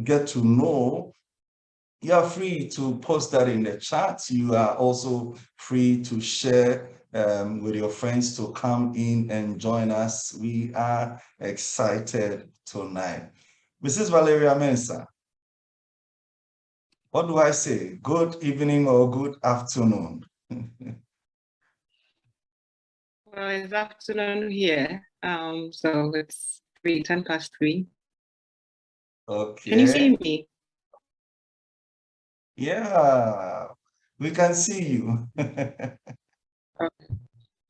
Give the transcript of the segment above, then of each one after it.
get to know, you are free to post that in the chat. You are also free to share with your friends to come in and join us. We are excited tonight. Mrs. Valeria Mensah, what do I say? Good evening or good afternoon? Well, it's afternoon here, so it's 3:10 past 3. Okay. Can you see me? Yeah, we can see you. Okay,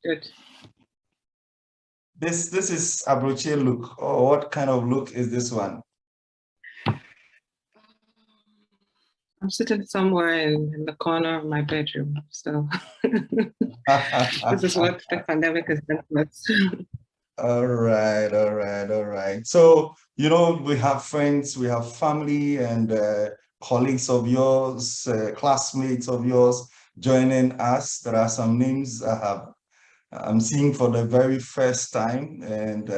good. This is Abroche look, or what kind of look is this one? I'm sitting somewhere in the corner of my bedroom, so this is what the pandemic has done to us. All right, all right, all right. So, you know, we have friends, we have family and colleagues of yours, classmates of yours joining us. There are some names I'm seeing for the very first time. And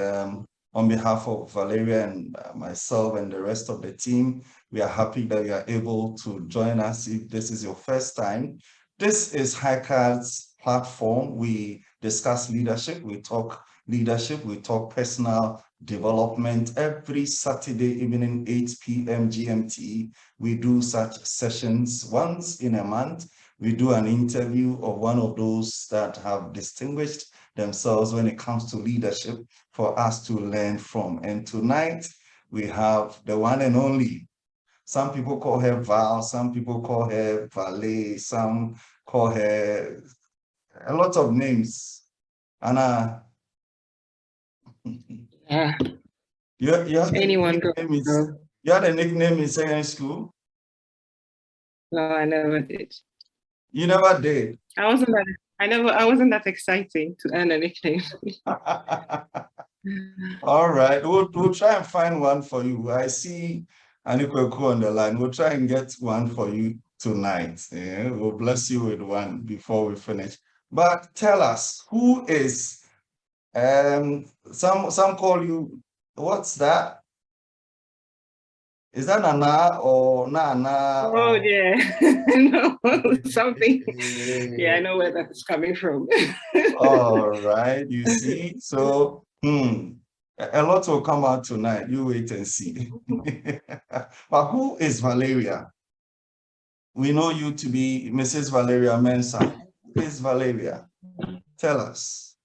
on behalf of Valeria and myself and the rest of the team, we are happy that you are able to join us if this is your first time. This is HiCard's platform. We discuss leadership, we talk leadership, we talk personal development. Every Saturday evening, 8 p.m. GMT, we do such sessions once in a month. We do an interview of one of those that have distinguished themselves when it comes to leadership for us to learn from. And tonight, we have the one and only. Some people call her Val, some people call her Valet, some call her a lot of names. Anna, Yeah. you had Anyone you had a nickname in secondary school? No, I never did. You never did. I wasn't that exciting to earn a nickname. All right, we'll try and find one for you. I see Anikweku on the line. We'll try and get one for you tonight. Yeah, we'll bless you with one before we finish. But tell us, who is some call you, what's that? Is that Nana or Nana? Oh, yeah. No, something. Yeah, I know where that's coming from. All right, you see. So, a lot will come out tonight. You wait and see. But who is Valeria? We know you to be Mrs. Valeria Mensah. Who is Valeria? Tell us.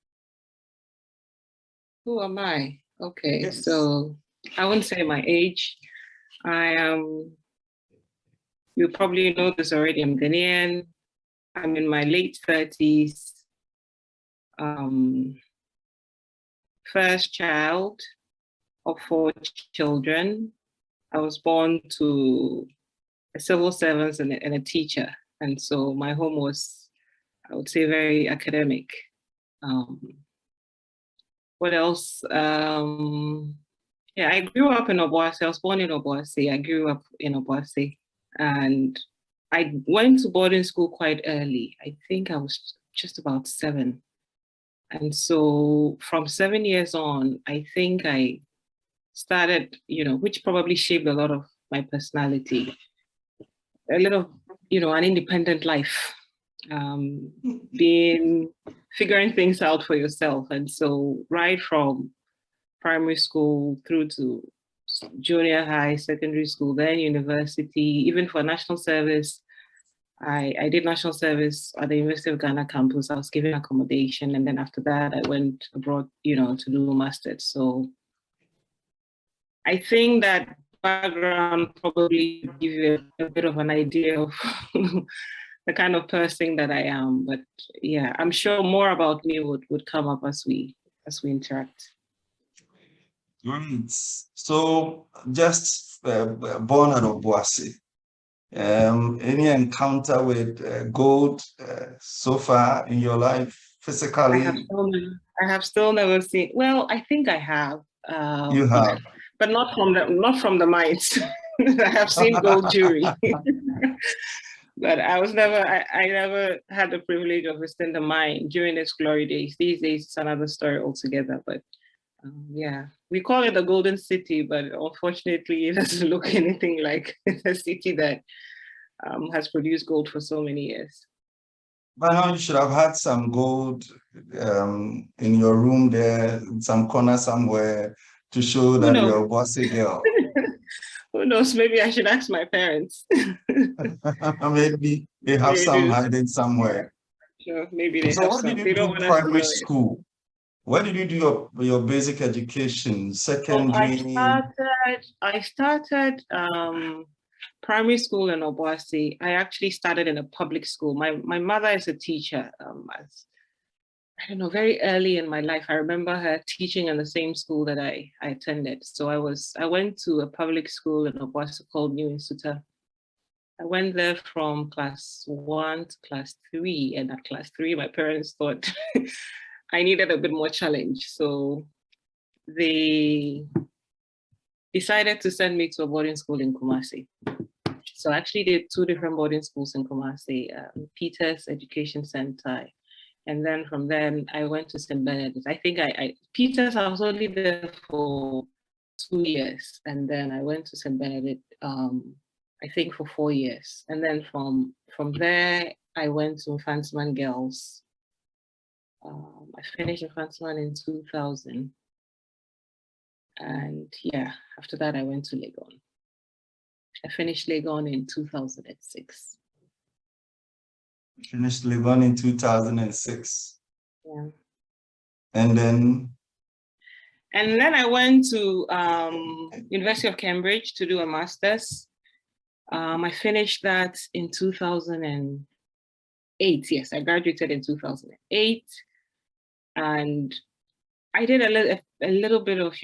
Who am I? Okay, Yes. So I won't say my age. I am, you probably know this already, I'm Ghanaian. I'm in my late 30s. First child of 4 children. I was born to a civil servant and a teacher. And so my home was, I would say, very academic. What else? Yeah, I grew up in Obuasi. I was born in Obuasi. I grew up in Obuasi. And I went to boarding school quite early. I think I was just about 7. And so from 7 years on, I think I started, which probably shaped a lot of my personality, a little, an independent life, figuring things out for yourself. And so right from primary school through to junior high, secondary school, then university, even for national service, I did national service at the University of Ghana campus. I was given accommodation. And then after that, I went abroad, to do master's. So I think that background probably give you a bit of an idea of the kind of person that I am. But yeah, I'm sure more about me would come up as we interact. Great. So just born out of Boise. Any encounter with gold so far in your life, physically? I have still never seen. Well, I think I have. You have, but not from the mines. I have seen gold jewelry, but I never had the privilege of visiting the mine during its glory days. These days, it's another story altogether. But Yeah, we call it the Golden City, but unfortunately, it doesn't look anything like the city that has produced gold for so many years. By now, you should have had some gold in your room there, in some corner somewhere, to show Who that knows? you're a bossy girl. Who knows? Maybe I should ask my parents. Maybe they have They some do. hiding Yeah, somewhere. sure. Maybe they So have what did some. you They don't do want us to primary know it. school? Where did you do your basic education? So Secondary? I started primary school in Obuasi. I actually started in a public school. My mother is a teacher. I don't know, very early in my life, I remember her teaching in the same school that I attended. So I went to a public school in Obuasi called New Institute. I went there from class 1 to class 3, and at class 3, my parents thought I needed a bit more challenge. So they decided to send me to a boarding school in Kumasi. So I actually did 2 different boarding schools in Kumasi, Peter's Education Center. And then from then I went to St. Benedict. I think Peter's, I was only there for 2 years. And then I went to St. Benedict, I think for 4 years. And then from there, I went to Infantsman Girls. I finished Infantsman in 2000. And yeah, after that, I went to Legon. I finished Legon in 2006. Finished Legon in 2006. Yeah. And then? And then I went to University of Cambridge to do a master's. I finished that in 2008. Yes, I graduated in 2008. And I did a little bit of,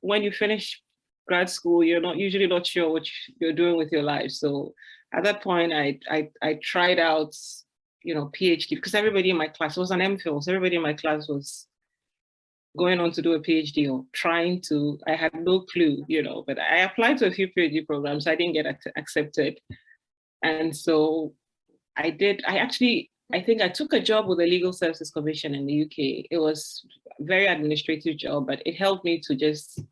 when you finish grad school, you're not usually not sure what you're doing with your life. So at that point, I tried out, PhD, because everybody in my class was an MPhil. So everybody in my class was going on to do a PhD or trying to. I had no clue, but I applied to a few PhD programs. I didn't get accepted. And so I did. I think I took a job with the Legal Services Commission in the UK. It was a very administrative job, but it helped me to just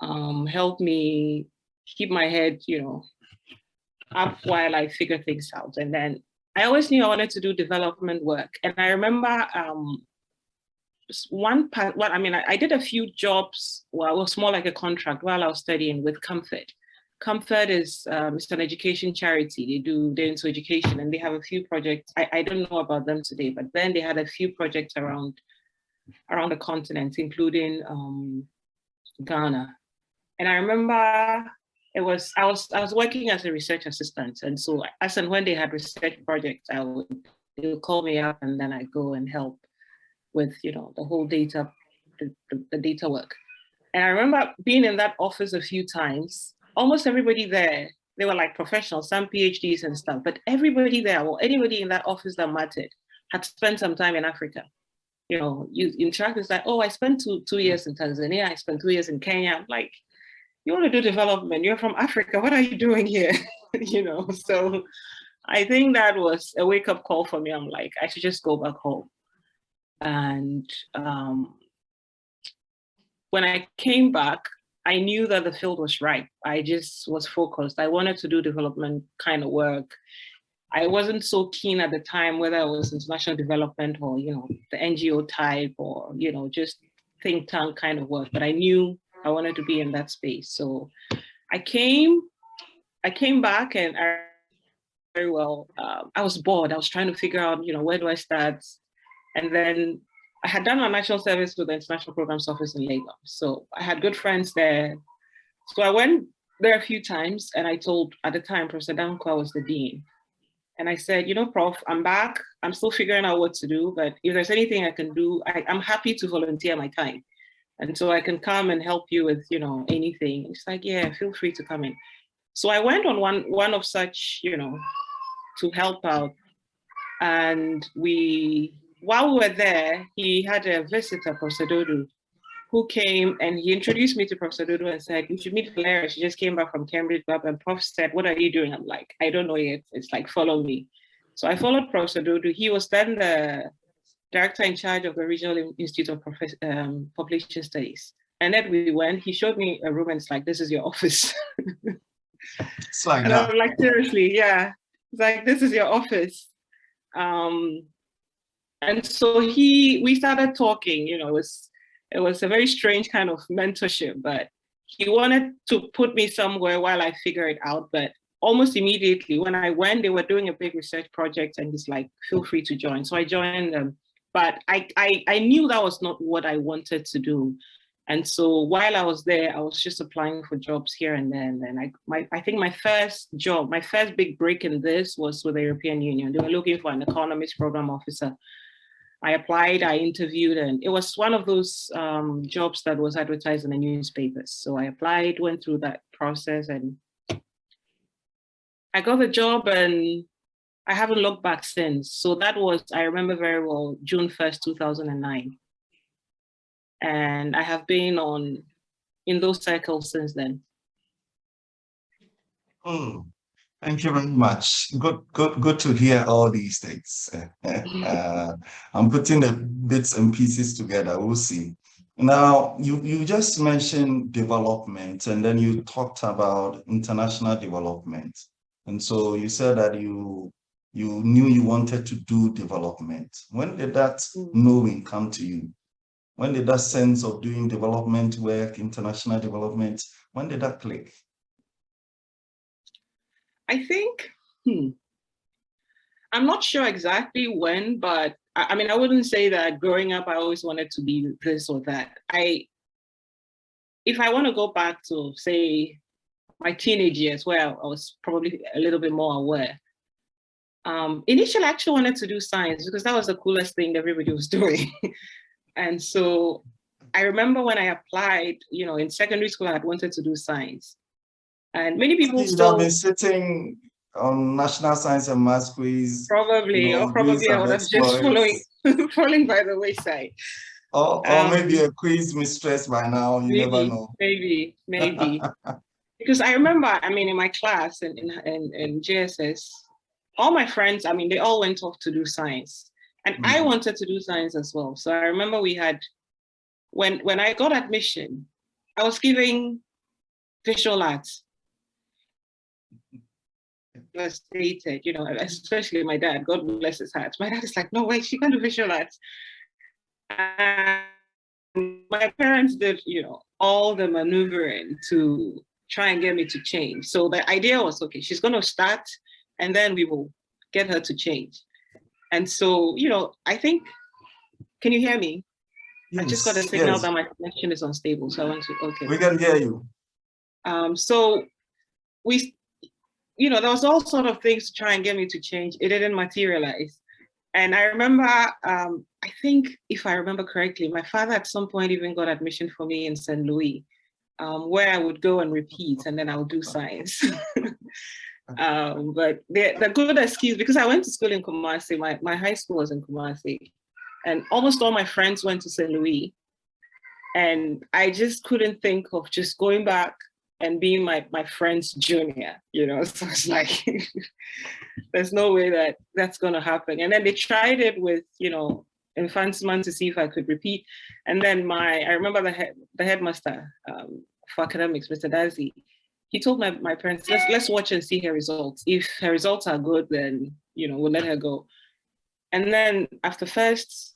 help me keep my head, up while I figure things out. And then I always knew I wanted to do development work. And I remember one part, I did a few jobs, well, it was more like a contract while I was studying with Comfort. Comfort is it's an education charity. They're into education, and they have a few projects. I don't know about them today, but then they had a few projects around the continent, including Ghana. And I remember I was working as a research assistant, and so as and when they had research projects, they would call me up, and then I go and help with the whole data, the data work. And I remember being in that office a few times. Almost everybody there, they were like professionals, some PhDs and stuff, but everybody there, or anybody in that office that mattered, had spent some time in Africa. You interact with like, oh, I spent two years in Tanzania, I spent 2 years in Kenya. I'm like, you want to do development, you're from Africa, what are you doing here? So I think that was a wake-up call for me. I'm like, I should just go back home. And when I came back, I knew that the field was right. I just was focused. I wanted to do development kind of work. I wasn't so keen at the time whether it was international development or, the NGO type or, just think tank kind of work, but I knew I wanted to be in that space. So I came back, and very well, I was bored. I was trying to figure out, where do I start? And then I had done my national service with the International Programs Office in Lagos. So I had good friends there. So I went there a few times, and I told, at the time, Professor Dankwa was the dean. And I said, Prof, I'm back. I'm still figuring out what to do, but if there's anything I can do, I'm happy to volunteer my time. And so I can come and help you with, anything. And she's like, yeah, feel free to come in. So I went on one of such, to help out. And while we were there, he had a visitor, Professor Dodo, who came, and he introduced me to Professor Dodo and said, you should meet Valeria. She just came back from Cambridge. And Prof said, what are you doing? I'm like, I don't know yet. It's like, follow me. So I followed Professor Dodo. He was then director in charge of the Regional Institute of Population Studies. And then we went, he showed me a room and it's like, this is your office. It's like and that. I'm like, seriously, yeah. It's like, this is your office. And so we started talking, you know, it was a very strange kind of mentorship, but he wanted to put me somewhere while I figure it out. But almost immediately when I went, they were doing a big research project and he's like, feel free to join. So I joined them, but I knew that was not what I wanted to do. And so while I was there, I was just applying for jobs here and there. And then I think my first job, my first big break in this was with the European Union. They were looking for an economist program officer. I applied, I interviewed, and it was one of those jobs that was advertised in the newspapers. So I applied, went through that process, and I got the job, and I haven't looked back since. So that was, I remember very well, June 1st, 2009. And I have been in those circles since then. Thank you very much. Good to hear all these things. I'm putting the bits and pieces together. We'll see. Now, you just mentioned development, and then you talked about international development. And so you said that you knew you wanted to do development. When did that knowing come to you? When did that sense of doing development work, international development, when did that click? I think, I'm not sure exactly when, but I mean, I wouldn't say that growing up, I always wanted to be this or that. If I want to go back to, say, my teenage years, where I was probably a little bit more aware. Initially, I actually wanted to do science because that was the coolest thing everybody was doing. And so I remember when I applied, you know, in secondary school, I had wanted to do science. And many people still have been sitting on National Science and Maths quiz. Probably, or probably I would have just falling by the wayside. Or maybe a quiz mistress by now, you never know. Maybe. Because I remember, I mean, in my class and in JSS, all my friends, I mean, they all went off to do science. And I wanted to do science as well. So I remember we had, when I got admission, I was giving visual arts. Stated, you know, especially my dad, God bless his heart. My dad is like, no way, she can't do visual arts. And my parents did, you know, all the maneuvering to try and get me to change. So the idea was, okay, she's going to start and then we will get her to change. And so, you know, I think, can you hear me? Yes, I just got a signal that my connection is unstable. So I want to, okay. We can hear you. So we, you know, there was all sort of things to try and get me to change. It didn't materialize. And I remember, I think if I remember correctly, my father at some point even got admission for me in St. Louis, where I would go and repeat and then I would do science. But the good excuse, because I went to school in Kumasi, my high school was in Kumasi, and almost all my friends went to St. Louis. And I just couldn't think of just going back and being my friend's junior, you know, so it's like, there's no way that that's going to happen. And then they tried it with, you know, advancement to see if I could repeat. And then I remember the headmaster for academics, Mr. Dazi, he told my parents, let's watch and see her results. If her results are good, then, you know, we'll let her go. And then after first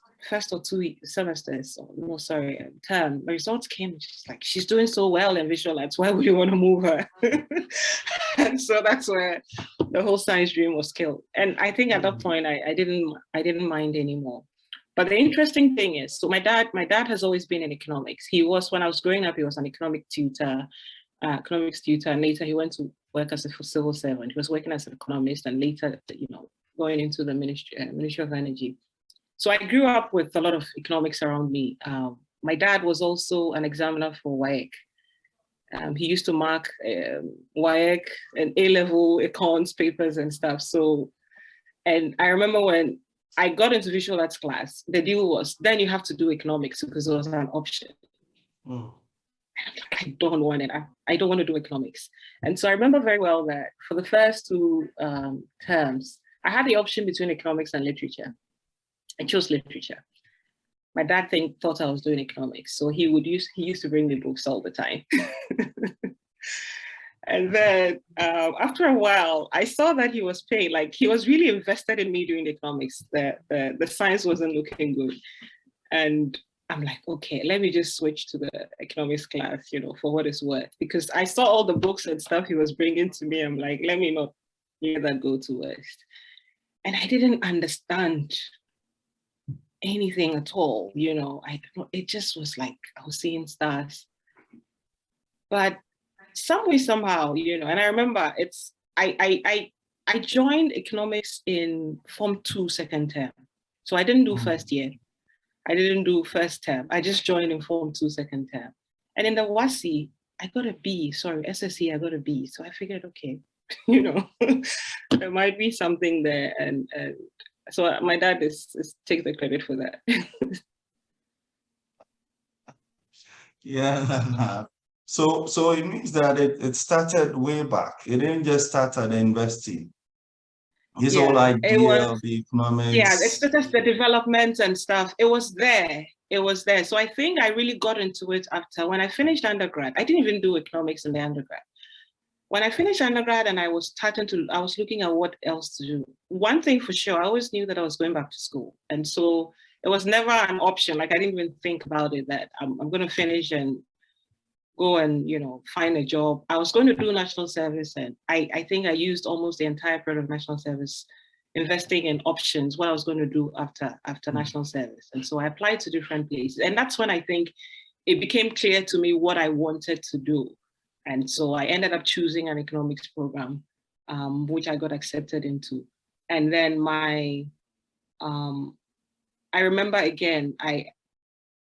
or 2 semesters, term, the results came, she's like, she's doing so well in visual arts, why would you want to move her? And so that's where the whole science dream was killed. And I think at that point, I didn't mind anymore. But the interesting thing is, so my dad has always been in economics. He was, when I was growing up, he was an economics tutor, and later he went to work as a civil servant. He was working as an economist, and later, you know, going into the Ministry of Energy. So I grew up with a lot of economics around me. My dad was also an examiner for WAEC. He used to mark WAEC and A-level econs papers and stuff. So, and I remember when I got into visual arts class, the deal was, then you have to do economics because it was an option. I don't want it. I don't want to do economics. And so I remember very well that for the first two terms, I had the option between economics and literature. I chose literature. My dad thought I was doing economics, so he used to bring me books all the time. And then after a while, I saw that he was paying, like he was really invested in me doing economics. The science wasn't looking good. And I'm like, okay, let me just switch to the economics class, for what it's worth. Because I saw all the books and stuff he was bringing to me. I'm like, let me not let that go to waste. And I didn't understand anything at all, it just was like I was seeing stars. But some way, somehow, and I remember I joined economics in Form 2 second term. So I didn't do first year. I didn't do first term. I just joined in Form 2 second term. And in the WASI, I got a B. Sorry, SSE, I got a B. So I figured, okay, there might be something there. And so my dad takes the credit for that. Yeah. So it means that it started way back. It didn't just start at the university. His whole idea of the economics. Yeah, it's just the development and stuff. It was there. So I think I really got into it after when I finished undergrad. I didn't even do economics in the undergrad. When I finished undergrad and I was looking at what else to do. One thing for sure, I always knew that I was going back to school. And so it was never an option. Like I didn't even think about it that I'm going to finish and go and, find a job. I was going to do national service. And I think I used almost the entire period of national service investing in options, what I was going to do after national service. And so I applied to different places. And that's when I think it became clear to me what I wanted to do. And so I ended up choosing an economics program, which I got accepted into. And then I remember again, I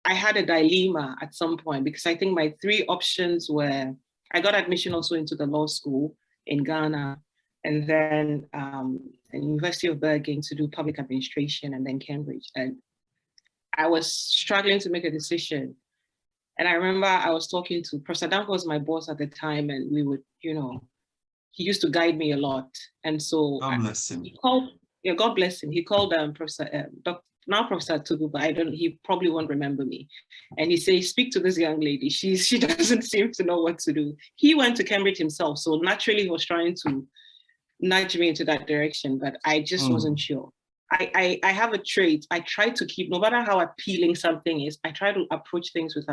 had a dilemma at some point because I think my three options were, I got admission also into the law school in Ghana, and then the University of Bergen to do public administration, and then Cambridge. And I was struggling to make a decision. And I remember I was talking to Professor Danko, was my boss at the time, and we would, he used to guide me a lot. And so God bless him. He called, God bless him. He called Professor Tugu, but he probably won't remember me. And he said, speak to this young lady. She doesn't seem to know what to do. He went to Cambridge himself. So naturally he was trying to nudge me into that direction, but I just wasn't sure. I have a trait. I try to keep, no matter how appealing something is, I try to approach things with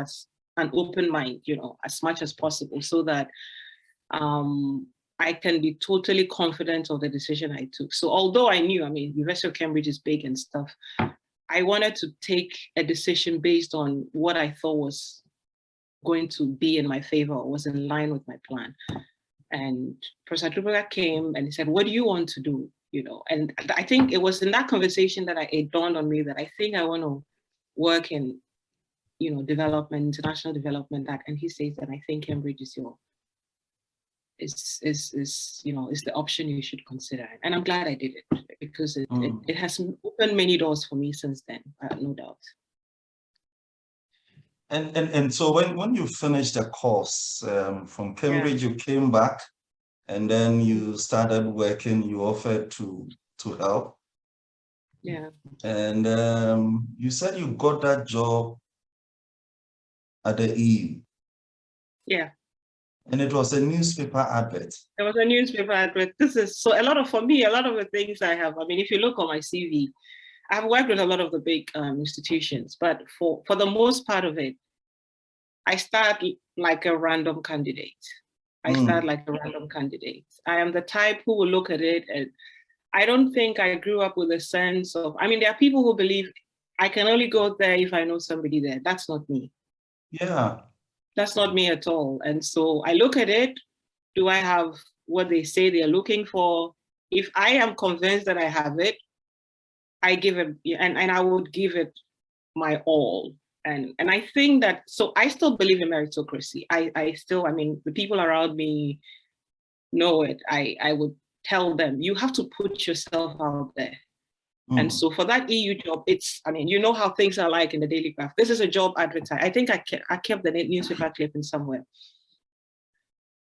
an open mind, as much as possible, so that I can be totally confident of the decision I took. So although I knew, University of Cambridge is big and stuff, I wanted to take a decision based on what I thought was going to be in my favor, or was in line with my plan. And Professor Tubuga came and he said, what do you want to do? And I think it was in that conversation that it dawned on me that I think I want to work in, development, international development, and he says that I think Cambridge is the option you should consider. And I'm glad I did it because it has opened many doors for me since then, no doubt. And so when you finished the course from Cambridge, you came back and then you started working, you offered to help. Yeah. And you said you got that job at the EU. Yeah. And it was a newspaper advert. It was a newspaper advert. For me, a lot of the things I have, if you look on my CV, I've worked with a lot of the big institutions, but for the most part of it, I start like a random candidate. I am the type who will look at it, and I don't think I grew up with a sense of, there are people who believe I can only go there if I know somebody there. That's not me. Yeah. That's not me at all. And so I look at it, do I have what they say they're looking for? If I am convinced that I have it, I give it, and I would give it my all. And I think that, so I still believe in meritocracy. I still, the people around me know it. I would tell them, you have to put yourself out there. And so for that EU job, it's, you know how things are like in the Daily Graph. This is a job advertised. I think I kept the newspaper clipping somewhere.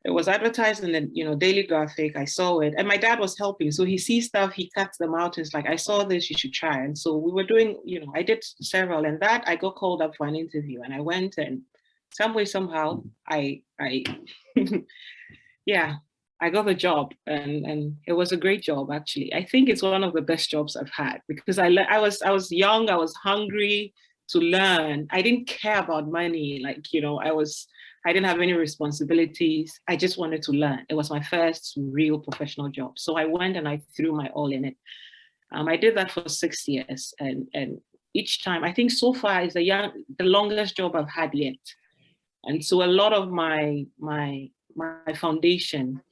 It was advertised in the, Daily Graphic. I saw it, and my dad was helping. So he sees stuff, he cuts them out. It's like, I saw this, you should try. And so we were doing, I did several, and that I got called up for an interview, and I went, and some way, somehow, I yeah, I got the job, and it was a great job, actually. I think it's one of the best jobs I've had, because I was young, I was hungry to learn. I didn't care about money, I didn't have any responsibilities. I just wanted to learn. It was my first real professional job. So I went and I threw my all in it. I did that for 6 years. And each time, I think so far is the longest job I've had yet. And so a lot of my foundation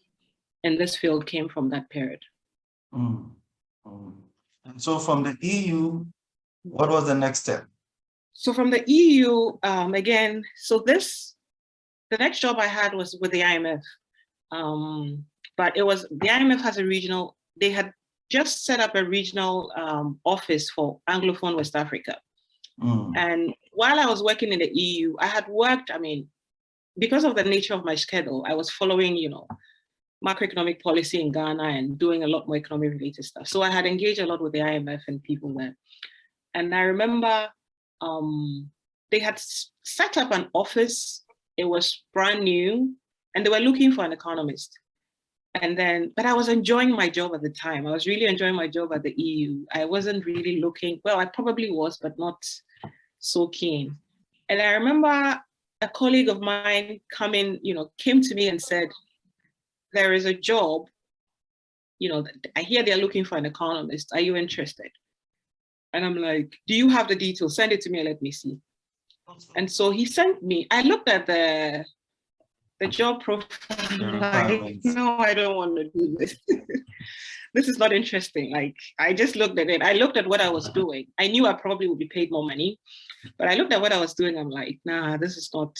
in this field came from that period. Mm. And so from the EU, what was the next step? So from the EU, again, the next job I had was with the IMF. But the IMF has they had just set up a regional office for Anglophone West Africa. And while I was working in the EU, I had worked, because of the nature of my schedule, I was following, macroeconomic policy in Ghana and doing a lot more economic related stuff. So I had engaged a lot with the IMF and people there. And I remember they had set up an office. It was brand new, and they were looking for an economist. But I was enjoying my job at the time. I was really enjoying my job at the EU. I wasn't really looking, well, I probably was, but not so keen. And I remember a colleague of mine came to me and said, there is a job, I hear they're looking for an economist. Are you interested? And I'm like, do you have the details? Send it to me and let me see. And so he sent me, I looked at the job profile, like, no, I don't want to do this. This is not interesting. Like, I just looked at it. I looked at what I was doing. I knew I probably would be paid more money, but I looked at what I was doing. I'm like, nah, this is not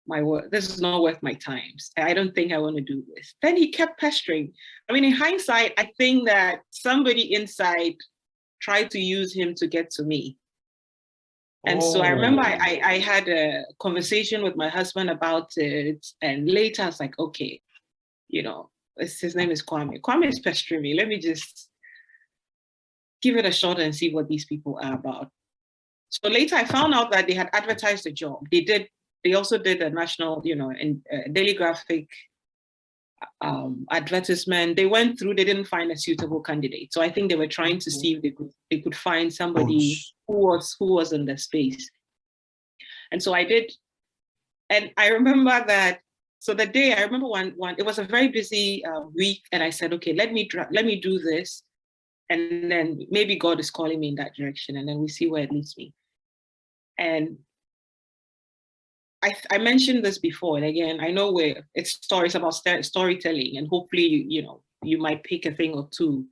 my work. This is not worth my time. I don't think I want to do this. Then he kept pestering. In hindsight, I think that somebody inside tried to use him to get to me. And so I remember I had a conversation with my husband about it. And later I was like, okay, his name is Kwame. Kwame is pestering me. Let me just give it a shot and see what these people are about. So later I found out that they had advertised the job. They also did a national, Daily Graphic advertisement. They went through, they didn't find a suitable candidate. So I think they were trying to see if they could find somebody who was in the space. And so I did. And I remember that, so the day, I remember one it was a very busy week, and I said, okay, let me do this. And then maybe God is calling me in that direction, and then we see where it leads me. And I mentioned this before, and again, I know where it's stories about storytelling, and hopefully, you might pick a thing or two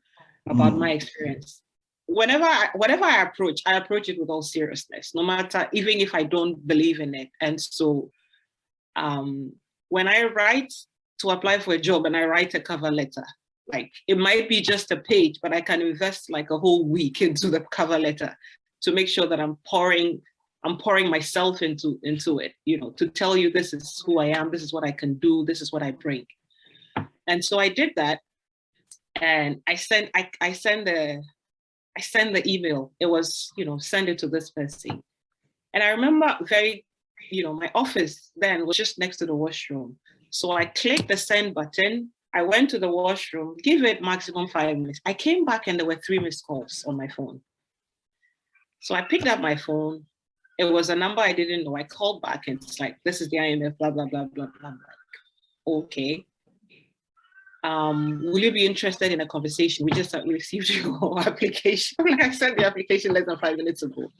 about my experience. Whatever I approach it with all seriousness, no matter, even if I don't believe in it. And so when I write to apply for a job and I write a cover letter, like, it might be just a page, but I can invest like a whole week into the cover letter to make sure that I'm pouring myself into it, to tell you this is who I am, this is what I can do, this is what I bring. And so I did that, and I sent the email. It was, send it to this person. And I remember my office then was just next to the washroom. So I clicked the send button. I went to the washroom, give it maximum 5 minutes. I came back and there were 3 missed calls on my phone. So I picked up my phone. It was a number I didn't know. I called back and it's like, this is the IMF, blah, blah, blah, blah, blah. I'm like, okay. Will you be interested in a conversation? We just received your application. I sent the application less than 5 minutes ago.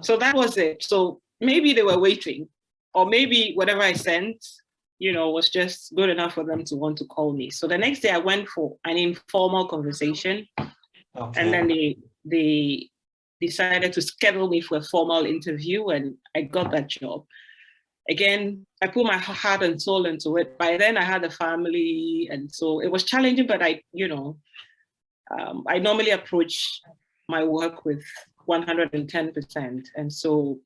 So that was it. So maybe they were waiting, or maybe whatever I sent, was just good enough for them to want to call me. So the next day I went for an informal conversation, and then they decided to schedule me for a formal interview, and I got that job. Again, I put my heart and soul into it. By then I had a family, and so it was challenging, but I normally approach my work with 110%. And so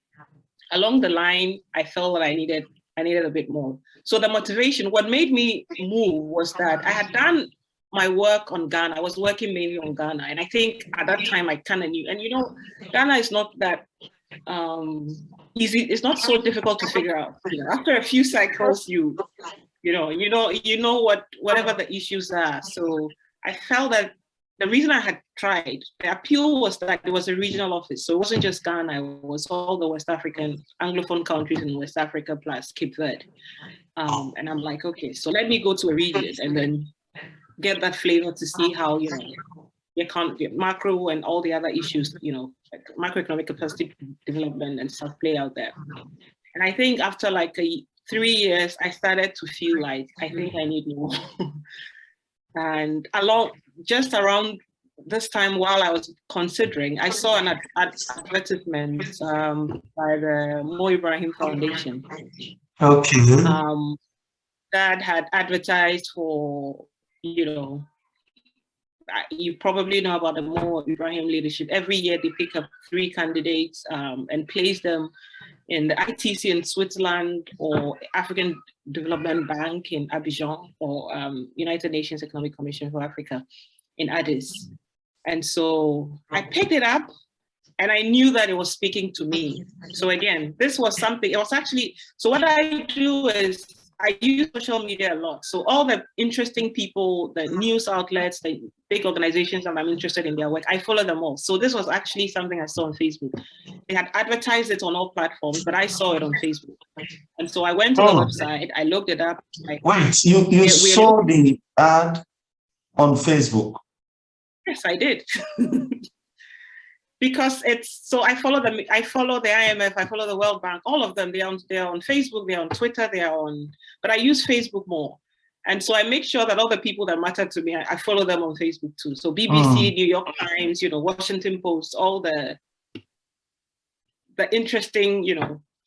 along the line, I felt that I needed I needed a bit more. So the motivation, what made me move was that I had done my work on Ghana. I was working mainly on Ghana. And I think at that time I kind of knew, and Ghana is not that easy. It's not so difficult to figure out. After a few cycles, you know whatever the issues are. So I felt that the reason I had tried, the appeal was that it was a regional office. So it wasn't just Ghana, it was all the West African, Anglophone countries in West Africa plus Cape Verde. And I'm like, okay, so let me go to a region and then get that flavor to see how, the macro and all the other issues, like macroeconomic capacity development and stuff play out there. And I think after like 3 years, I started to feel like, I think I need more. And just around this time, while I was considering, I saw an advertisement by the Mo Ibrahim Foundation. Okay. That had advertised for, you probably know about the Mo Ibrahim leadership. Every year they pick up 3 candidates and place them in the ITC in Switzerland or African Development Bank in Abidjan or United Nations Economic Commission for Africa in Addis. And so I picked it up and I knew that it was speaking to me. So again, this was something, it was actually, so what I do is I use social media a lot. So all the interesting people, the news outlets, the big organizations that I'm interested in their work, I follow them all. So this was actually something I saw on Facebook. They had advertised it on all platforms, but I saw it on Facebook. And so I went to the website, I looked it up. Wait, you saw the ad on Facebook? Yes, I did. Because so I follow them. I follow the IMF. I follow the World Bank. All of them. They're on Facebook. They're on Twitter. But I use Facebook more, and so I make sure that all the people that matter to me, I follow them on Facebook too. So BBC, New York Times, Washington Post, all the interesting,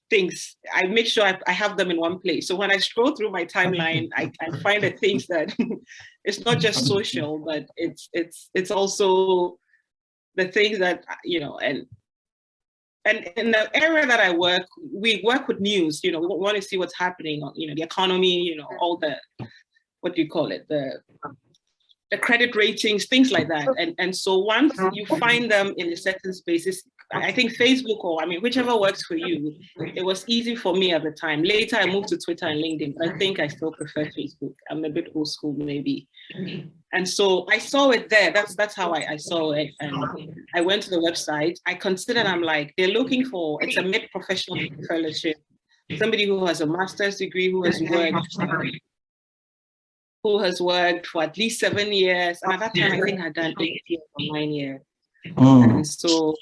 things. I make sure I have them in one place. So when I scroll through my timeline, I find the things that it's not just social, but it's also the things that, and in the area that I work, we work with news, we want to see what's happening on, the economy, all the, what do you call it? The credit ratings, things like that. And so once you find them in a certain spaces, I think Facebook or, whichever works for you, it was easy for me at the time. Later, I moved to Twitter and LinkedIn, but I think I still prefer Facebook. I'm a bit old school, maybe. And so I saw it there. That's how I saw it. And I went to the website. I considered, I'm like, they're looking for, it's a mid-professional fellowship, somebody who has a master's degree, who has worked for at least 7 years. And at that time, I think I'd done 8 years or 9 years. And so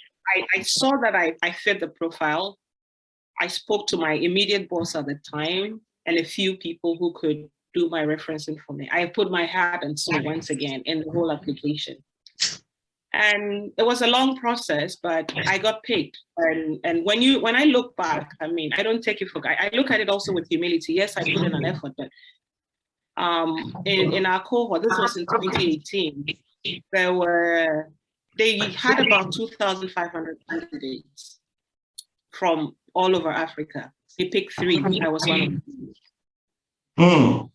I saw that I fit the profile. I spoke to my immediate boss at the time and a few people who could do my referencing for me. I put my heart and soul once again in the whole application. And it was a long process, but I got picked. And when I look back, I don't take it for granted. I look at it also with humility. Yes, I put in an effort, but in our cohort, this was in 2018, they had about 2,500 candidates from all over Africa. They picked 3. I was one of them.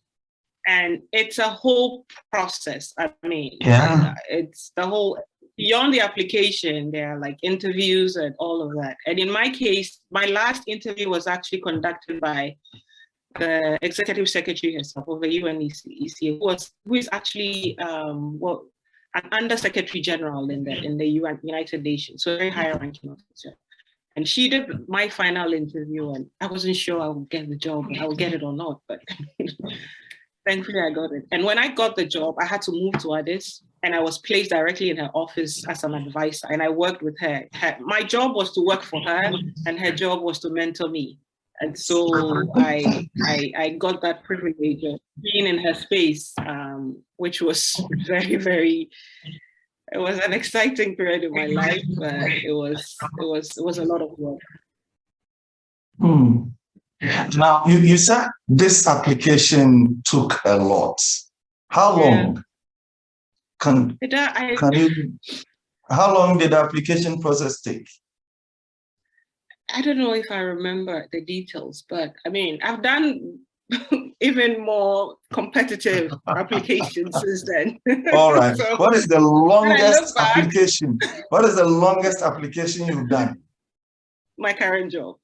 And it's a whole process. It's the whole, beyond the application, there are like interviews and all of that. And in my case, my last interview was actually conducted by the executive secretary herself of the UNECA, who is actually an under-secretary general in the United Nations, so a very high-ranking officer. And she did my final interview, and I wasn't sure I would get the job, I would get it or not, but thankfully I got it. And when I got the job, I had to move to Addis, and I was placed directly in her office as an advisor, and I worked with her. My job was to work for her, and her job was to mentor me. And so I got that privilege of being in her space, which was very, very, it was an exciting period in my life, but it was a lot of work. Now, you said this application took a lot. How long? How long did the application process take? I don't know if I remember the details, but I mean, I've done even more competitive applications since then. All right. So What is the when I longest look back, application? What is the longest application you've done? my current job.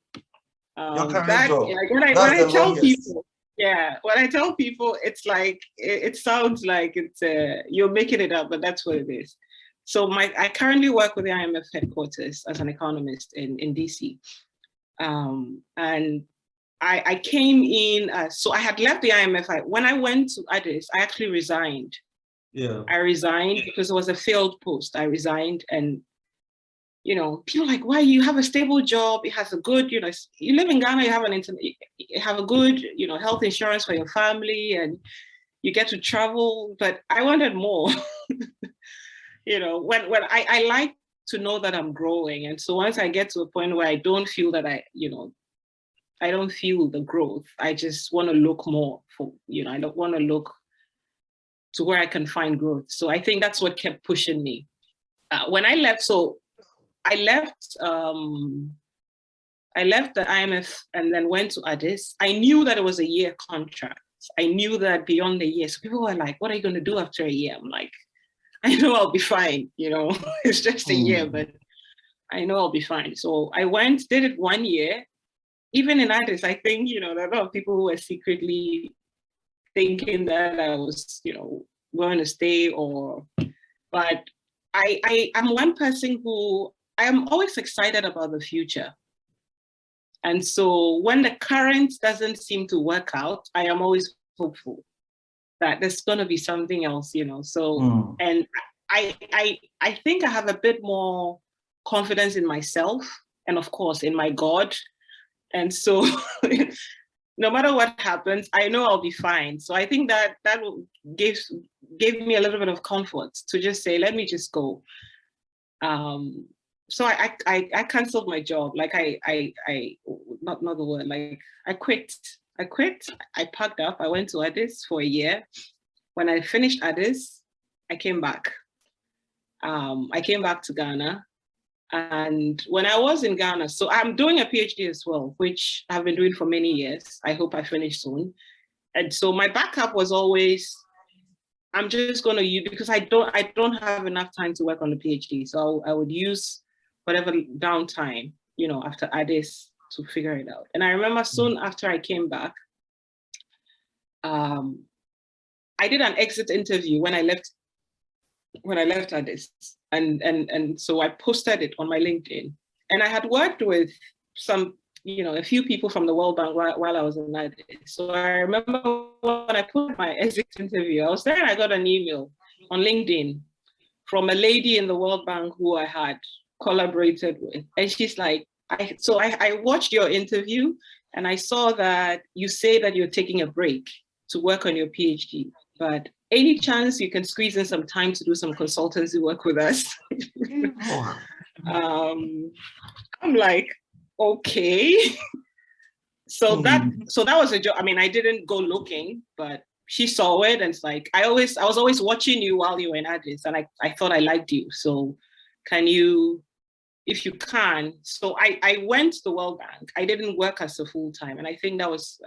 Your current That job. like when That's I the tell longest. people, yeah, when I tell people, it's like it sounds like it's you're making it up, but that's what it is. So I currently work with the IMF headquarters as an economist in DC, and I came in. So I had left the IMF. When I went to Addis, I actually resigned. Yeah. I resigned because it was a failed post. I resigned, and people like, why, you have a stable job, it has a good, you live in Ghana, you have you have a good, health insurance for your family, and you get to travel. But I wanted more. When I like to know that I'm growing. And so once I get to a point where I don't feel that I don't feel the growth, I just want to look more for, I don't want to look to where I can find growth. So I think that's what kept pushing me. When I left, I left the IMF and then went to Addis. I knew that it was a year contract. I knew that beyond the year. So people were like, what are you going to do after a year? I'm like, I know I'll be fine. It's just a year, but I know I'll be fine. So I went, did it 1 year. Even in Addis, I think, there are a lot of people who were secretly thinking that I was, going to stay but I'm one person who, I am always excited about the future. And so when the current doesn't seem to work out, I am always hopeful that there's going to be something else, So, and I think I have a bit more confidence in myself and of course in my God. And so no matter what happens, I know I'll be fine. So I think that gave me a little bit of comfort to just say, let me just go. So I canceled my job. Like I not the word, like I quit. I packed up. I went to Addis for a year. When I finished Addis, I came back. I came back to Ghana. And when I was in Ghana, so I'm doing a PhD as well, which I've been doing for many years. I hope I finish soon. And so my backup was always, I'm just going to use, because I don't have enough time to work on the PhD. So I would use whatever downtime, after Addis to figure it out. And I remember soon after I came back, I did an exit interview when I left Addis. And so I posted it on my LinkedIn. And I had worked with some, a few people from the World Bank while I was in Addis. So I remember when I put my exit interview, I was there and I got an email on LinkedIn from a lady in the World Bank who I had collaborated with. And she's like, I watched your interview and I saw that you say that you're taking a break to work on your PhD, but any chance you can squeeze in some time to do some consultancy work with us? I'm like, okay. So that was a job. I mean, I didn't go looking, but she saw it and it's like, I was always watching you while you were in Addis, and I thought I liked you. So can you, if you can. So I went to the World Bank. I didn't work as a full-time. And I think that was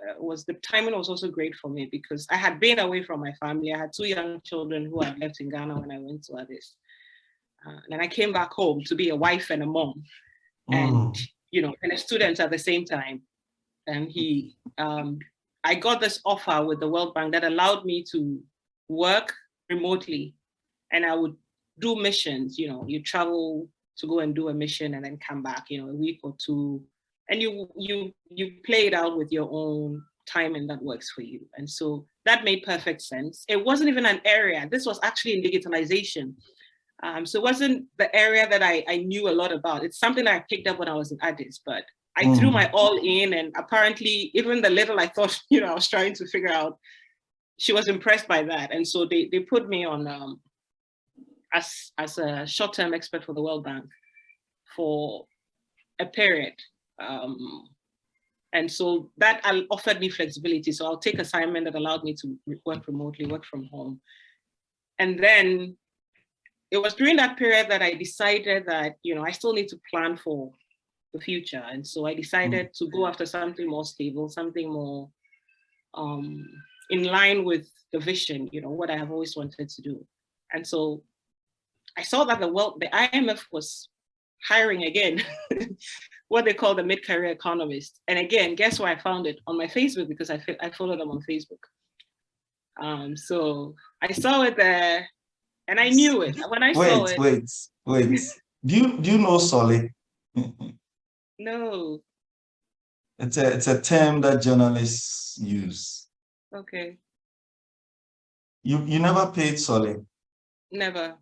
the timing was also great for me because I had been away from my family. I had 2 young children who had left in Ghana when I went to Addis. And I came back home to be a wife and a mom and, and a student at the same time. And I got this offer with the World Bank that allowed me to work remotely, and I would do missions. You travel to go and do a mission and then come back, a week or two, and you play it out with your own timing that works for you. And so that made perfect sense. It wasn't even an area. This was actually in digitalization. So it wasn't the area that I knew a lot about. It's something that I picked up when I was in Addis, but I threw my all in, and apparently even the little I thought, I was trying to figure out, she was impressed by that. And so they put me on as a short-term expert for the World Bank for a period. And so that offered me flexibility. So I'll take assignment that allowed me to work remotely, work from home. And then it was during that period that I decided that, I still need to plan for the future. And so I decided to go after something more stable, something more in line with the vision, what I have always wanted to do. And so I saw that the IMF was hiring again, what they call the mid-career economist. And again, guess where I found it? On my Facebook, because I follow them on Facebook. So I saw it there, and I knew it. When I saw it. Wait. Do you know Solly? No. It's a term that journalists use. Okay. You never paid Solly? Never.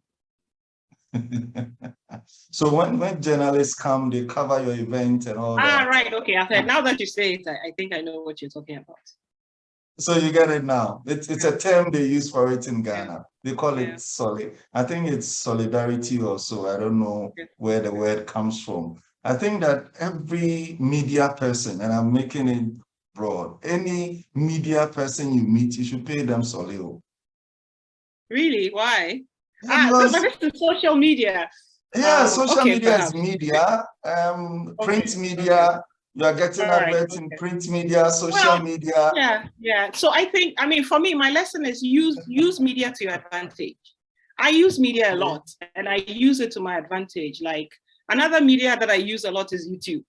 So when journalists come, they cover your event and all that. Right. Okay. Now that you say it, I think I know what you're talking about. So you get it now. It's a term they use for it in Ghana. They call it Solly. I think it's solidarity also. I don't know where the word comes from. I think that every media person, and I'm making it broad, any media person you meet, you should pay them Solly. Really? Why? Because, but this is social media. Yeah, social media perhaps. Is media. Print media. You are getting adverts in print media, social media. Yeah. So I think, for me, my lesson is use media to your advantage. I use media a lot, and I use it to my advantage. Like, another media that I use a lot is YouTube.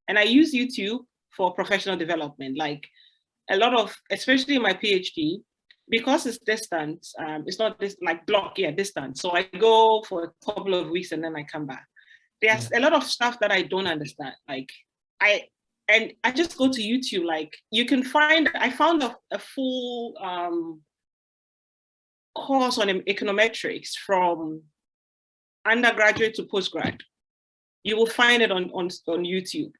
And I use YouTube for professional development. Like, a lot of, especially my PhD, because it's distant, it's not this like block, distant. So I go for a couple of weeks and then I come back. There's a lot of stuff that I don't understand. Like, I just go to YouTube. Like, I found a full course on econometrics from undergraduate to postgrad. You will find it on YouTube.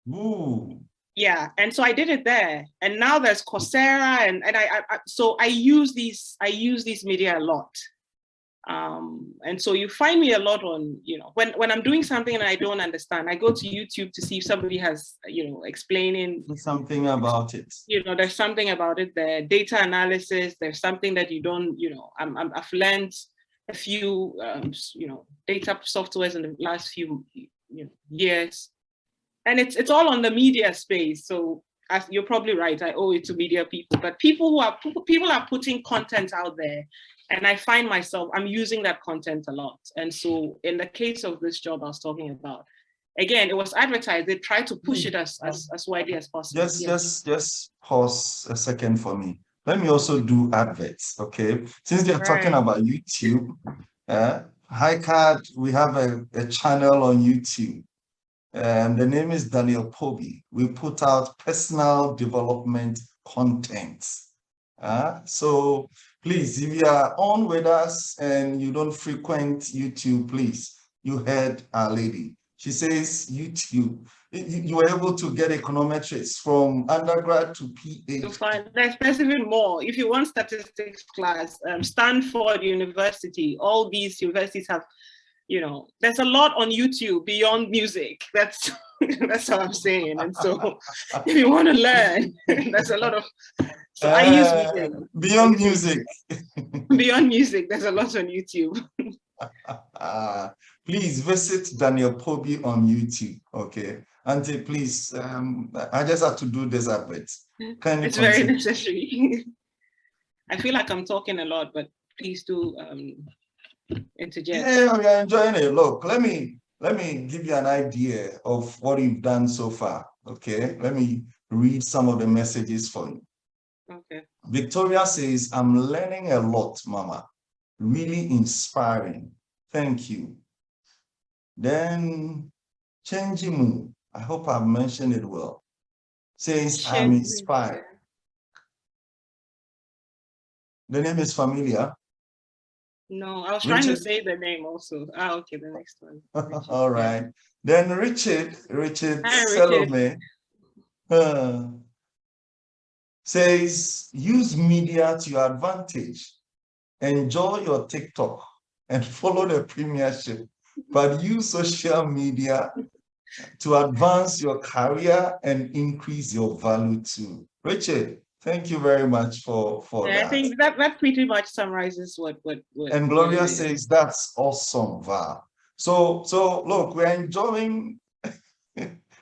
Ooh. Yeah, and so I did it there, and now there's Coursera, and I use these media a lot, and so you find me a lot on, when I'm doing something and I don't understand, I go to YouTube to see if somebody has, explaining something about it. There's something about it there. Data analysis. There's something that you don't, I've learned a few, data softwares in the last few years. And it's all on the media space. So as you're probably right, I owe it to media people. But people are putting content out there, and I find myself, I'm using that content a lot. And so in the case of this job I was talking about, again, it was advertised. They tried to push it as widely as possible. Just pause a second for me. Let me also do adverts, okay? Since they're talking about YouTube, HiCard, we have a channel on YouTube. The name is Daniel Poby. We put out personal development content. So please, if you are on with us and you don't frequent YouTube, please, you heard our lady. She says YouTube, you were able to get econometrics from undergrad to PhD. There's even more. If you want statistics class, Stanford University, all these universities have, there's a lot on YouTube beyond music. That's what I'm saying. And so if you want to learn, there's a lot of, so I use music. Beyond music. Beyond music, there's a lot on YouTube. Please visit Daniel Poby on YouTube, okay? Auntie, please, I just have to do this advert. It's very necessary. I feel like I'm talking a lot, but please do interject. Yeah, we are enjoying it. Look, let me give you an idea of what you've done so far, okay? Let me read some of the messages for you. Okay. Victoria says, I'm learning a lot, Mama. Really inspiring. Thank you. Then Chenjimu, I hope I've mentioned it well, says, I'm inspired. The name is familiar. No, I was trying to say the name also. Okay, the next one. All right. Then Richard Salome says, use media to your advantage. Enjoy your TikTok and follow the premiership, but use social media to advance your career and increase your value too. Richard, thank you very much for that. I think that pretty much summarizes what and Gloria says, that's awesome, Val. So look, we're enjoying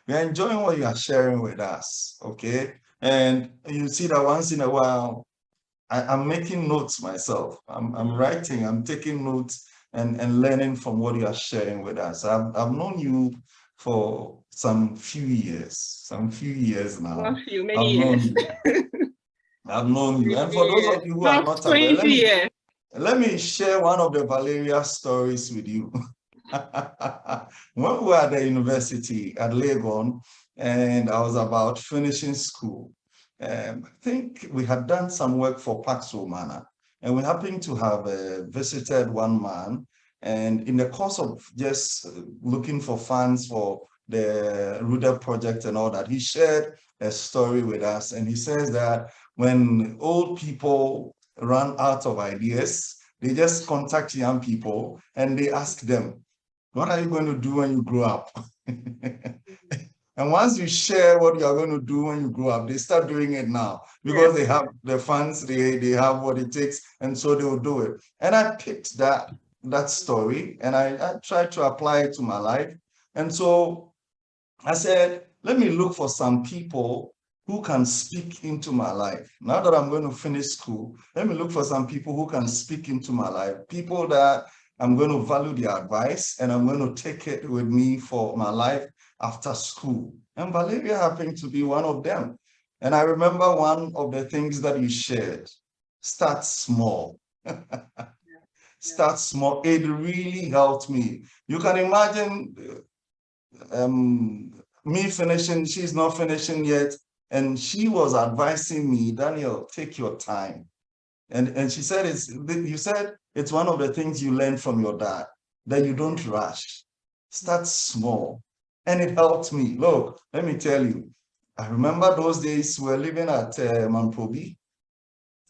We are enjoying what you are sharing with us, okay? And you see that once in a while, I'm making notes myself. I'm writing, I'm taking notes and learning from what you are sharing with us. I've known you for some few years Not now. few, many I've known years. you. I've known you. And for Many those years. of you who are Not not aware, 20 years. let me share one of the Valeria stories with you. When we were at the university at Legon, and I was about finishing school, I think we had done some work for Pax Romana, and we happened to have visited one man. And in the course of just looking for funds for the Ruder project and all that, he shared a story with us. And he says that when old people run out of ideas, they just contact young people and they ask them, what are you going to do when you grow up? And once you share what you are going to do when you grow up, they start doing it now because they have the funds, they have what it takes, and so they will do it. And I picked that story and I tried to apply it to my life. And so I said, let me look for some people who can speak into my life. Now that I'm going to finish school, let me look for some people who can speak into my life, people that I'm going to value their advice and I'm going to take it with me for my life after school. And Valeria happened to be one of them. And I remember one of the things that you shared, start small. Start small. It really helped me. You can imagine me finishing, she's not finishing yet. And she was advising me, Daniel, take your time. And she said, you said it's one of the things you learned from your dad, that you don't rush. Start small. And it helped me. Look, let me tell you, I remember those days we were living at Manprobi,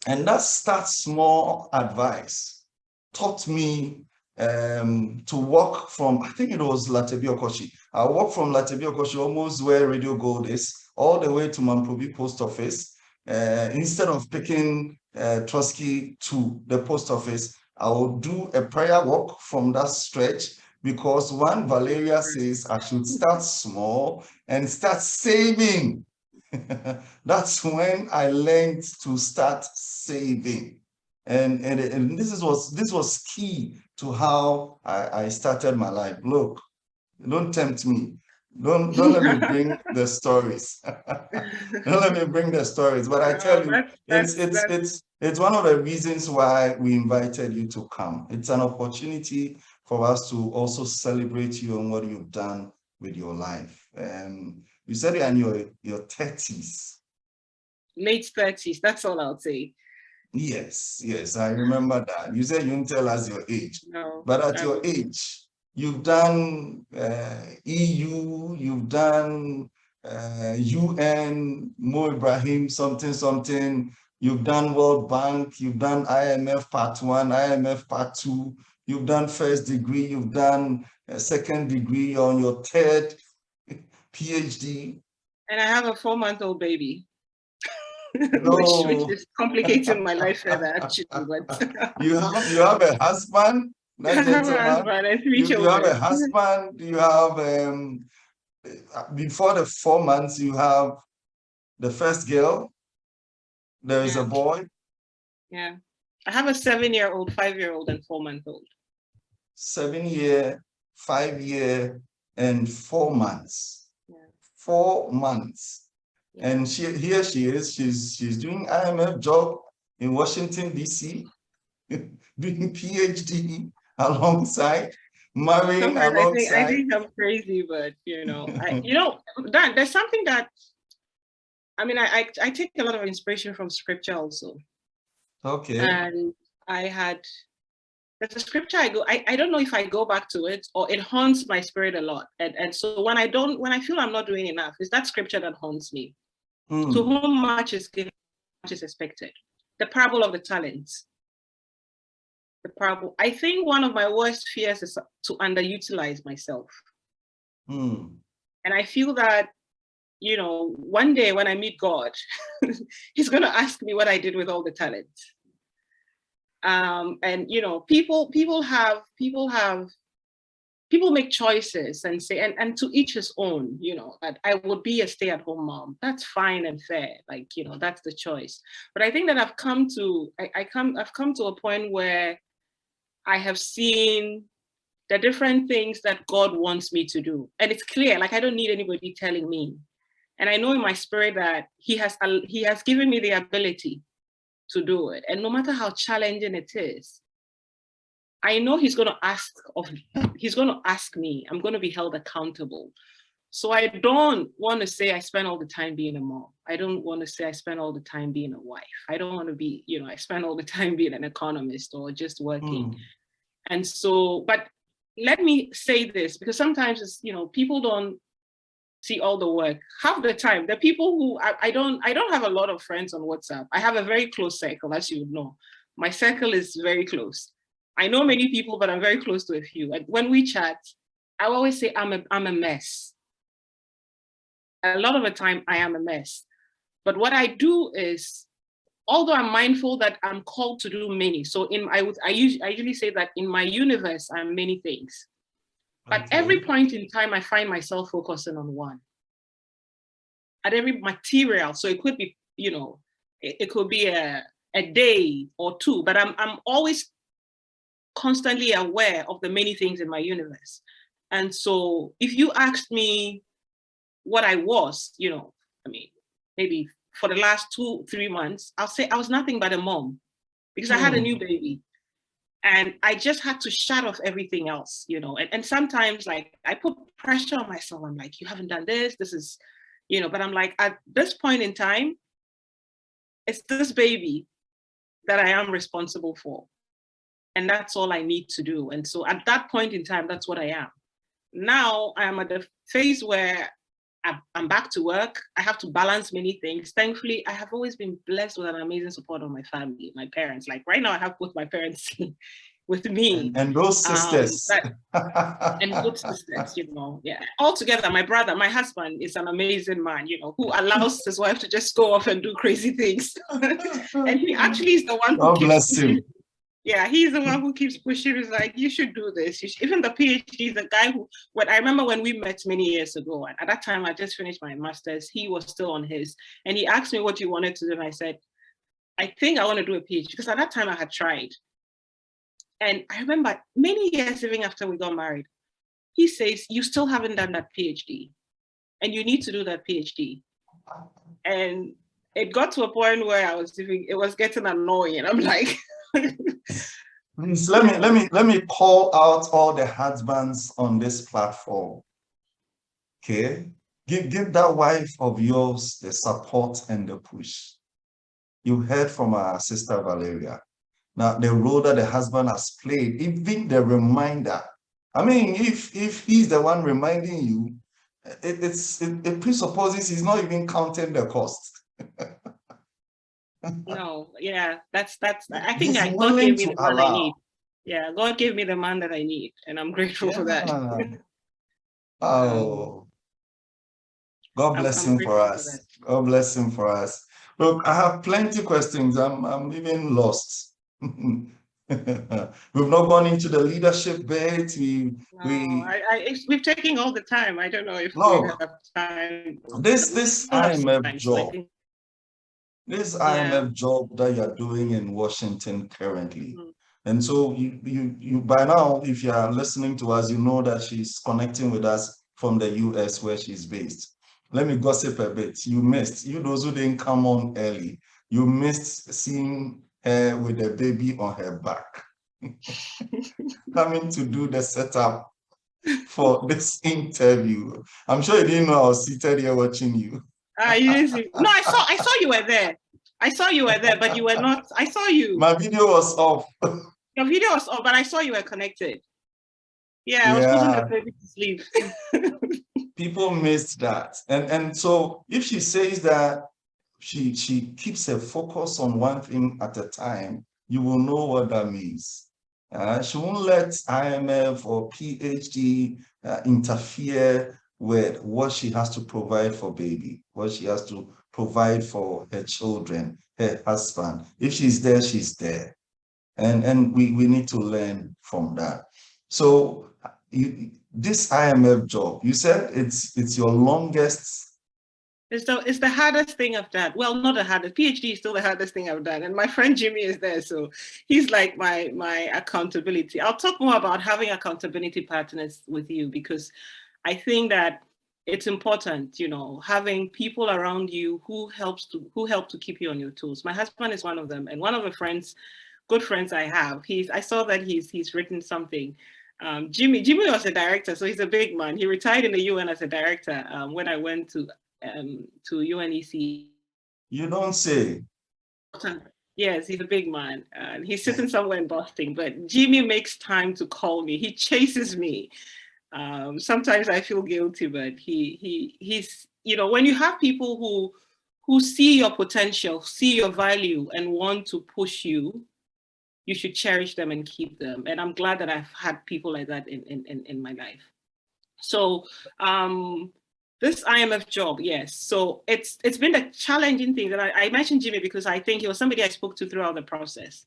and that start small advice taught me to walk from, I think it was Latebi Okoshi. I walked from Latebi Okoshi, almost where Radio Gold is, all the way to Manprobi Post Office. Instead of picking Trotsky to the post office, I will do a prayer walk from that stretch because one Valeria says I should start small and start saving. That's when I learned to start saving. And this was key to how I started my life. Look, don't tempt me. Don't let me bring the stories. Don't let me bring the stories. But I tell you, it's one of the reasons why we invited you to come. It's an opportunity for us to also celebrate you and what you've done with your life. You said you're in your 30s. Late 30s, that's all I'll say. Yes, I remember that. You said you didn't tell us your age. No. But at your age, you've done EU, you've done UN, Mo Ibrahim, something. You've done World Bank, you've done IMF Part 1, IMF Part 2, you've done first degree, you've done second degree, on your third PhD. And I have a 4-month-old baby. No. which is complicating my life further, actually. But you have a husband, that gentleman. I have a husband and 3 you children. have a husband. You have before the 4 months, you have the first girl. There is a boy. Yeah, I have a 7-year-old, 5-year-old, and 4-month-old. 7-year, 5-year, and 4 months. Yeah. 4 months. Yeah. And here she is. She's doing IMF job in Washington, D.C., doing PhD alongside, marrying alongside. I think I'm crazy, but that there's something that, I mean, I take a lot of inspiration from scripture also. Okay. And there's a scripture I don't know if I go back to it or it haunts my spirit a lot. And so when I feel I'm not doing enough, it's that scripture that haunts me. To whom much is given, much is expected. The parable of the talents. I think one of my worst fears is to underutilize myself. And I feel that, one day when I meet God, he's going to ask me what I did with all the talents. And people have people make choices and say, and to each his own, you know, that I would be a stay-at-home mom. That's fine and fair. Like, you know, that's the choice. But I think that I've come to a point where I have seen the different things that God wants me to do. And it's clear, like I don't need anybody telling me. And I know in my spirit that he has given me the ability to do it. And no matter how challenging it is, I know he's going to ask me. I'm going to be held accountable. So I don't want to say I spend all the time being a mom. I don't want to say I spend all the time being a wife. I don't want to be, you know, I spend all the time being an economist or just working. And so, but let me say this, because sometimes it's, you know, people don't see all the work. Half the time, the people who I don't have a lot of friends on WhatsApp. I have a very close circle, as you would know. My circle is very close. I know many people, but I'm very close to a few. And when we chat, I always say I'm a mess. A lot of the time I am a mess. But what I do is, although I'm mindful that I'm called to do many, so I usually say that in my universe, I'm many things. But every point in time, I find myself focusing on one. At every material, so it could be, you know, it could be a day or two, but I'm always constantly aware of the many things in my universe. And so if you asked me what I was, you know, I mean, maybe for the last 2-3 months, I'll say I was nothing but a mom, because I had a new baby. And I just had to shut off everything else, you know. And sometimes, like, I put pressure on myself. I'm like, you haven't done this. This is, you know, but I'm like, at this point in time, it's this baby that I am responsible for. And that's all I need to do. And so at that point in time, that's what I am. Now I am at the phase where I'm back to work. I have to balance many things. Thankfully, I have always been blessed with an amazing support of my family, my parents. Like right now, I have both my parents with me. And those sisters. And good sisters, you know. Yeah. Altogether, my brother, my husband is an amazing man, you know, who allows his wife to just go off and do crazy things. And he actually is the one who bless him. Yeah, he's the one who keeps pushing. He's like, you should do this. Even the PhD, the guy who, I remember when we met many years ago, and at that time I just finished my master's, he was still on his, and he asked me what you wanted to do. And I said, I think I want to do a PhD, because at that time I had tried. And I remember many years even after we got married, he says, you still haven't done that PhD, and you need to do that PhD. And it got to a point where it was getting annoying. I'm like, please let me call out all the husbands on this platform. Okay, give that wife of yours the support and the push. You heard from our sister Valeria. Now the role that the husband has played, even the reminder. I mean, if he's the one reminding you, it presupposes he's not even counting the cost. No, yeah, that's I think God gave me the man I need. Yeah, God gave me the man that I need, and I'm grateful for that. Oh, God bless him for us. God bless him for us. Look, I have plenty of questions. I'm even lost. We've not gone into the leadership bit. We've taken all the time. I don't know if we have time. This IMF job. This IMF job that you're doing in Washington currently. And so you by now, if you are listening to us, you know that she's connecting with us from the US where she's based. Let me gossip a bit. You missed, you those who didn't come on early, you missed seeing her with a baby on her back. Coming to do the setup for this interview. I'm sure you didn't know I was seated here watching you. You didn't see. No, I saw you were there. I saw you were there, but you were not. I saw you. My video was off. Your video was off, but I saw you were connected. Yeah, I was putting the baby to sleep. People missed that. And so if she says that she keeps her focus on one thing at a time, you will know what that means. She won't let IMF or PhD interfere with what she has to provide for baby, what she has to provide for her children, her husband. If she's there, she's there. And we need to learn from that. So this IMF job, you said it's your longest. It's the hardest thing I've done. Well, not the hardest. PhD is still the hardest thing I've done. And my friend Jimmy is there, so he's like my accountability. I'll talk more about having accountability partners with you, because I think that it's important, you know, having people around you who help to keep you on your toes. My husband is one of them, and one of the good friends I have. I saw that he's written something. Jimmy was a director, so he's a big man. He retired in the UN as a director when I went to UNEC. You don't say. Yes, he's a big man. He's sitting somewhere in Boston, but Jimmy makes time to call me. He chases me. Sometimes I feel guilty, but he's, you know, when you have people who see your potential, see your value, and want to push you, you should cherish them and keep them. And I'm glad that I've had people like that in my life. So this IMF job, yes. So it's been a challenging thing that I mentioned Jimmy because I think he was somebody I spoke to throughout the process.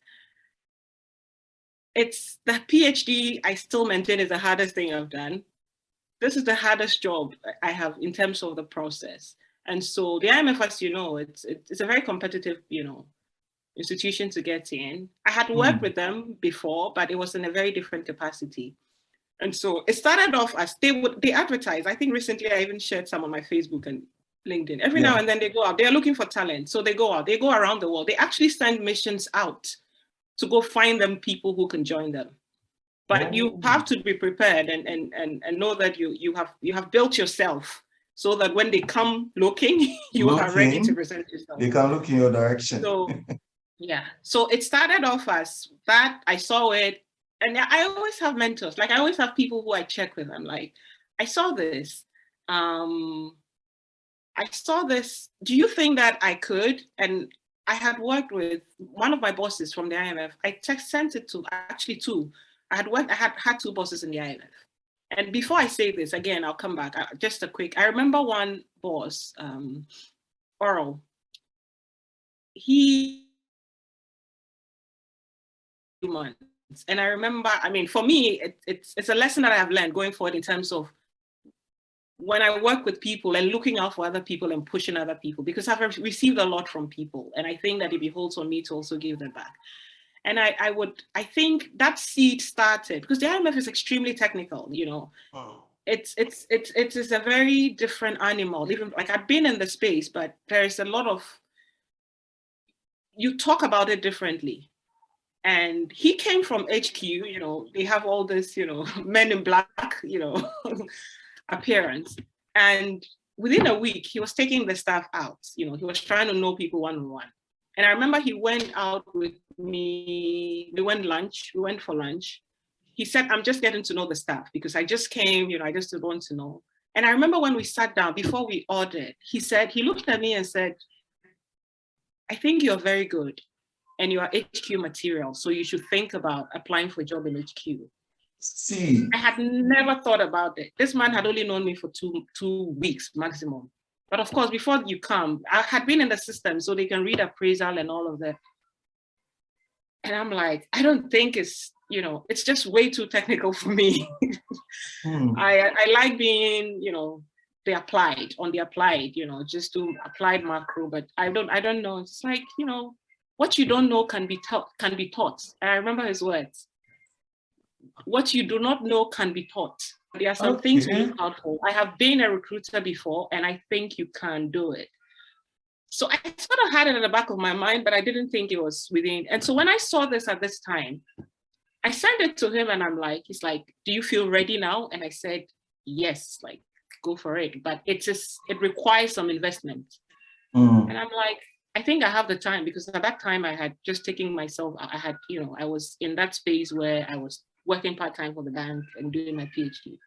It's the PhD I still maintain is the hardest thing I've done. This is the hardest job I have in terms of the process. And so the IMF, as you know, it's a very competitive, you know, institution to get in. I had worked with them before, but it was in a very different capacity. And so it started off as they advertise. I think recently I even shared some on my Facebook and LinkedIn. Every now and then they go out. They're looking for talent. So they go out. They go around the world. They actually send missions out to go find them people who can join them. But you have to be prepared and know that you have built yourself so that when they come looking, you are ready to present yourself. They can look in your direction. So yeah. So it started off as that. I saw it. And I always have mentors. Like I always have people who I check with. I'm like, I saw this. Do you think that I could? And I had worked with one of my bosses from the IMF. I sent it to actually two. I had two bosses in the IMF. And before I say this, again, I'll come back. Just a quick, I remember one boss, Oral. And I remember, I mean, for me, it's a lesson that I have learned going forward in terms of when I work with people and looking out for other people and pushing other people, because I've received a lot from people. And I think that it beholds on me to also give them back. And I think that seed started because the IMF is extremely technical, you know. It is a very different animal. Even like I've been in the space, but there is a lot of, you talk about it differently. And he came from HQ, you know, they have all this, you know, men in black, you know, appearance. And within a week, he was taking the staff out, you know, he was trying to know people one-on-one. And I remember he went out with me, we went for lunch. He said, I'm just getting to know the staff because I just came, you know, I just want to know. And I remember when we sat down, before we ordered, he looked at me and said, I think you're very good and you are HQ material, so you should think about applying for a job in HQ. See, I had never thought about it. This man had only known me for two weeks maximum. But of course, before you come, I had been in the system so they can read appraisal and all of that. And I'm like, I don't think it's, you know, it's just way too technical for me. I like being, you know, the applied, you know, just do applied macro, but I don't know. It's like, you know, what you don't know can be taught. And I remember his words. What you do not know can be taught. There are some things to look out for. I have been a recruiter before, and I think you can do it. So I sort of had it in the back of my mind, but I didn't think it was within. And so when I saw this at this time, I sent it to him and I'm like, he's like, do you feel ready now? And I said, yes, like, go for it. But it requires some investment. And I'm like, I think I have the time because at that time I had just taken myself, I was in that space where I was working part-time for the bank and doing my PhD.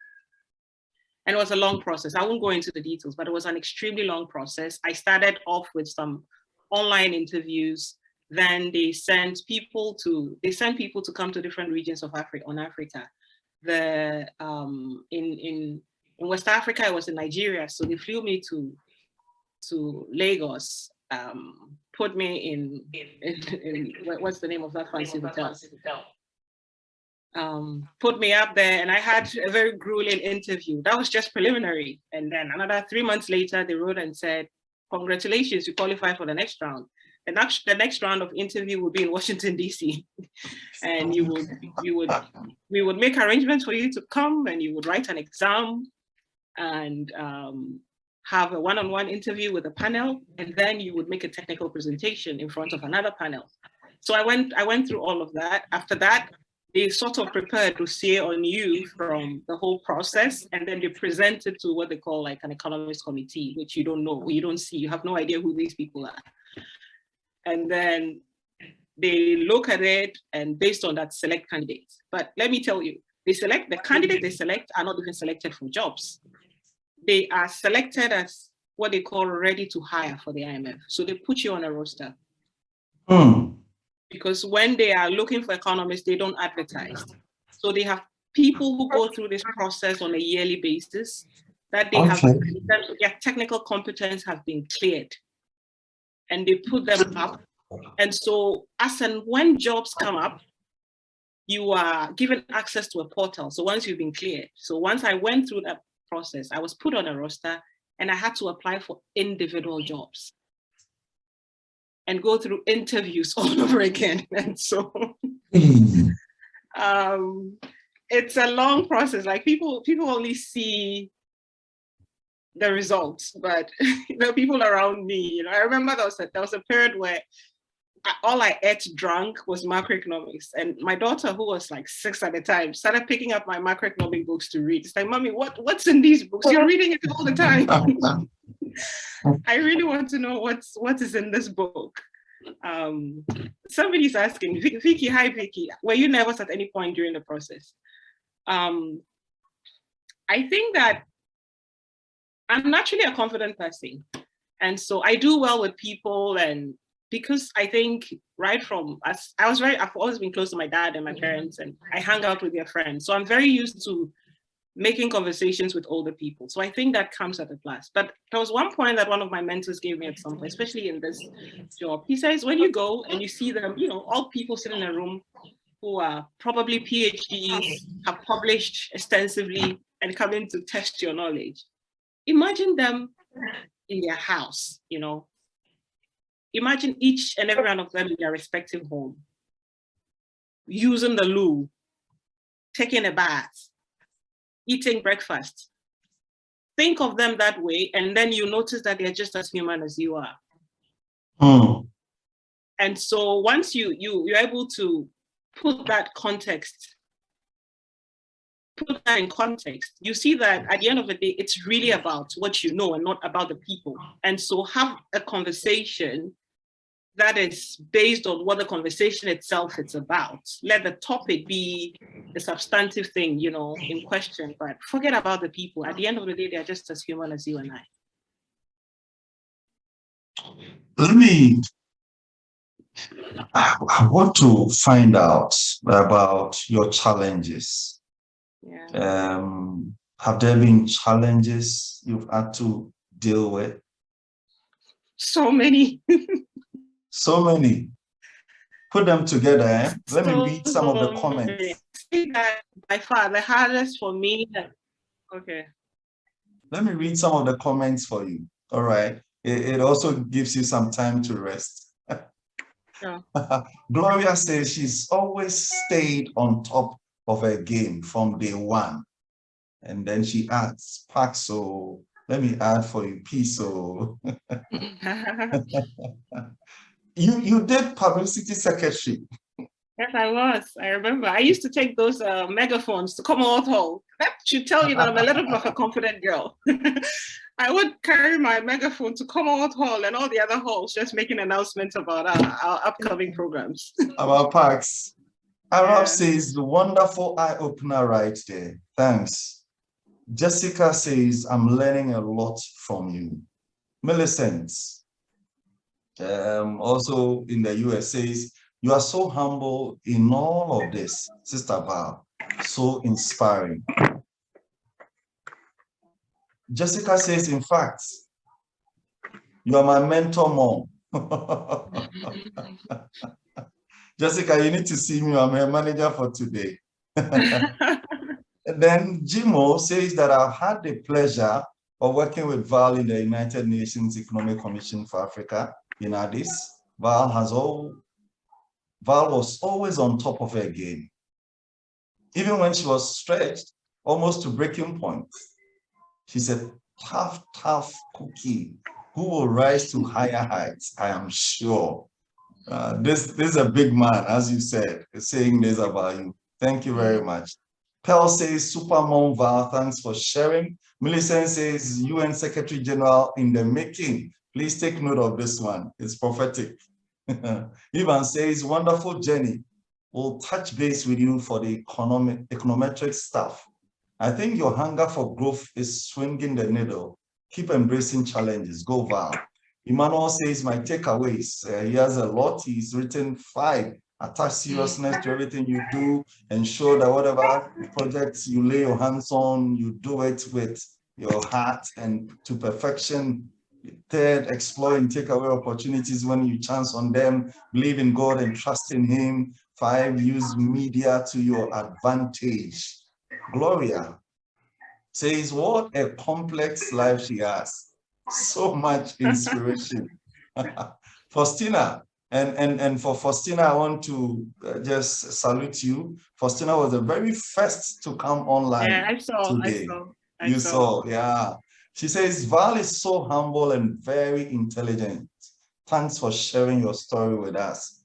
And it was a long process. I won't go into the details, but it was an extremely long process. I started off with some online interviews. Then they sent people to come to different regions of Africa. In West Africa, I was in Nigeria. So they flew me to Lagos, put me in what's the name of that fancy hotel? put me up there, and I had a very grueling interview. That was just preliminary. And then another 3 months later, they wrote and said, congratulations, you qualified for the next round. And the next round of interview would be in Washington, D.C. And we would make arrangements for you to come, and you would write an exam and have a one-on-one interview with a panel, and then you would make a technical presentation in front of another panel. So I went through all of that. After that, they sort of prepared to say on you from the whole process, and then they present it to what they call like an economist committee, which you don't know, you don't see, you have no idea who these people are. And then they look at it and based on that select candidates. But let me tell you, the candidates they select are not even selected for jobs. They are selected as what they call ready to hire for the IMF. So they put you on a roster. Because when they are looking for economists, they don't advertise. So they have people who go through this process on a yearly basis that they have, in terms of their technical competence, have been cleared. And they put them up. And so as and when jobs come up, you are given access to a portal. So once you've been cleared. So once I went through that process, I was put on a roster and I had to apply for individual jobs and go through interviews all over again. And so it's a long process. Like people only see the results, but people around me, I remember there was a period where all I ate drank was macroeconomics. And my daughter, who was like 6 at the time, started picking up my macroeconomic books to read. It's like, Mommy, what's in these books? You're reading it all the time. I really want to know what is in this book. Somebody's asking, Vicky, hi Vicky, were you nervous at any point during the process? I think that I'm naturally a confident person. And so I do well with people, and because I think right from I've always been close to my dad and my parents, and I hang out with their friends. So I'm very used to making conversations with older people. So I think that comes at a plus. But there was one point that one of my mentors gave me at some point, especially in this job. He says, when you go and you see them, all people sitting in a room who are probably PhDs, have published extensively and coming to test your knowledge. Imagine them in their house, Imagine each and every one of them in their respective home, using the loo, taking a bath, eating breakfast. Think of them that way, and then you notice that they're just as human as you are. And so once you're able to put that in context, you see that at the end of the day, it's really about what you know and not about the people. And so have a conversation that is based on what the conversation itself is about. Let the topic be the substantive thing, in question, but forget about the people. At the end of the day, they're just as human as you and I. I want to find out about your challenges. Yeah. Have there been challenges you've had to deal with? So many. So many. Put them together. Let me read some of the comments. I think that by far the hardest for me. Okay. Let me read some of the comments for you. All right. It also gives you some time to rest. Yeah. Gloria says she's always stayed on top of her game from day one. And then she adds, Paxo, let me add for you, Piso. You did publicity secretary. Yes, I was. I remember. I used to take those megaphones to Commonwealth Hall. That should tell you that I'm a little bit of a confident girl. I would carry my megaphone to Commonwealth Hall and all the other halls, just making announcements about our upcoming programs. About Pax. Arab says, wonderful eye-opener right there. Thanks. Jessica says, I'm learning a lot from you. Millicent, also in the US, says, you are so humble in all of this, Sister Val. So inspiring. Jessica says, in fact, you are my mentor, Mom. Jessica, you need to see me. I'm her manager for today. And then Jimo says that I've had the pleasure of working with Val in the United Nations Economic Commission for Africa in Addis. Val was always on top of her game. Even when she was stretched almost to breaking point, she's a tough, tough cookie who will rise to higher heights, I am sure. This is a big man, as you said, saying this about you. Thank you very much. Pearl says, Supermom Val, thanks for sharing. Millicent says, UN Secretary General in the making. Please take note of this one. It's prophetic. Ivan says, wonderful Jenny. We'll touch base with you for the econometric stuff. I think your hunger for growth is swinging the needle. Keep embracing challenges. Go Val. Emmanuel says, my takeaways. He has a lot. He's written 5. Attach seriousness to everything you do. Ensure that whatever projects you lay your hands on, you do it with your heart and to perfection. 3rd, explore and take away opportunities when you chance on them. Believe in God and trust in Him. 5, use media to your advantage. Gloria says, what a complex life she has. So much inspiration. Faustina, and for Faustina, I want to just salute you. Faustina was the very first to come online today. You saw, yeah. She says, Val is so humble and very intelligent. Thanks for sharing your story with us.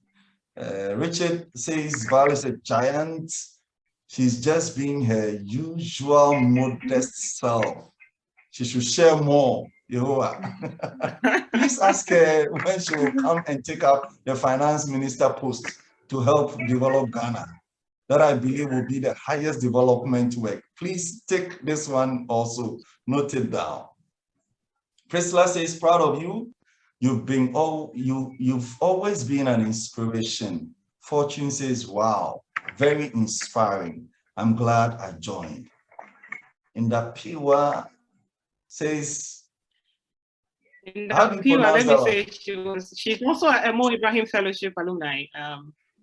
Richard says, Val is a giant. She's just being her usual modest self. She should share more. Yehovah. Please ask her when she will come and take up the finance minister post to help develop Ghana. That I believe will be the highest development work. Please take this one also, note it down. Priscilla says, proud of you. You've always been an inspiration. Fortune says, wow, very inspiring. I'm glad I joined. Indapiwa says, how do you pronounce that? Let me say she's also a Mo Ibrahim Fellowship alumni.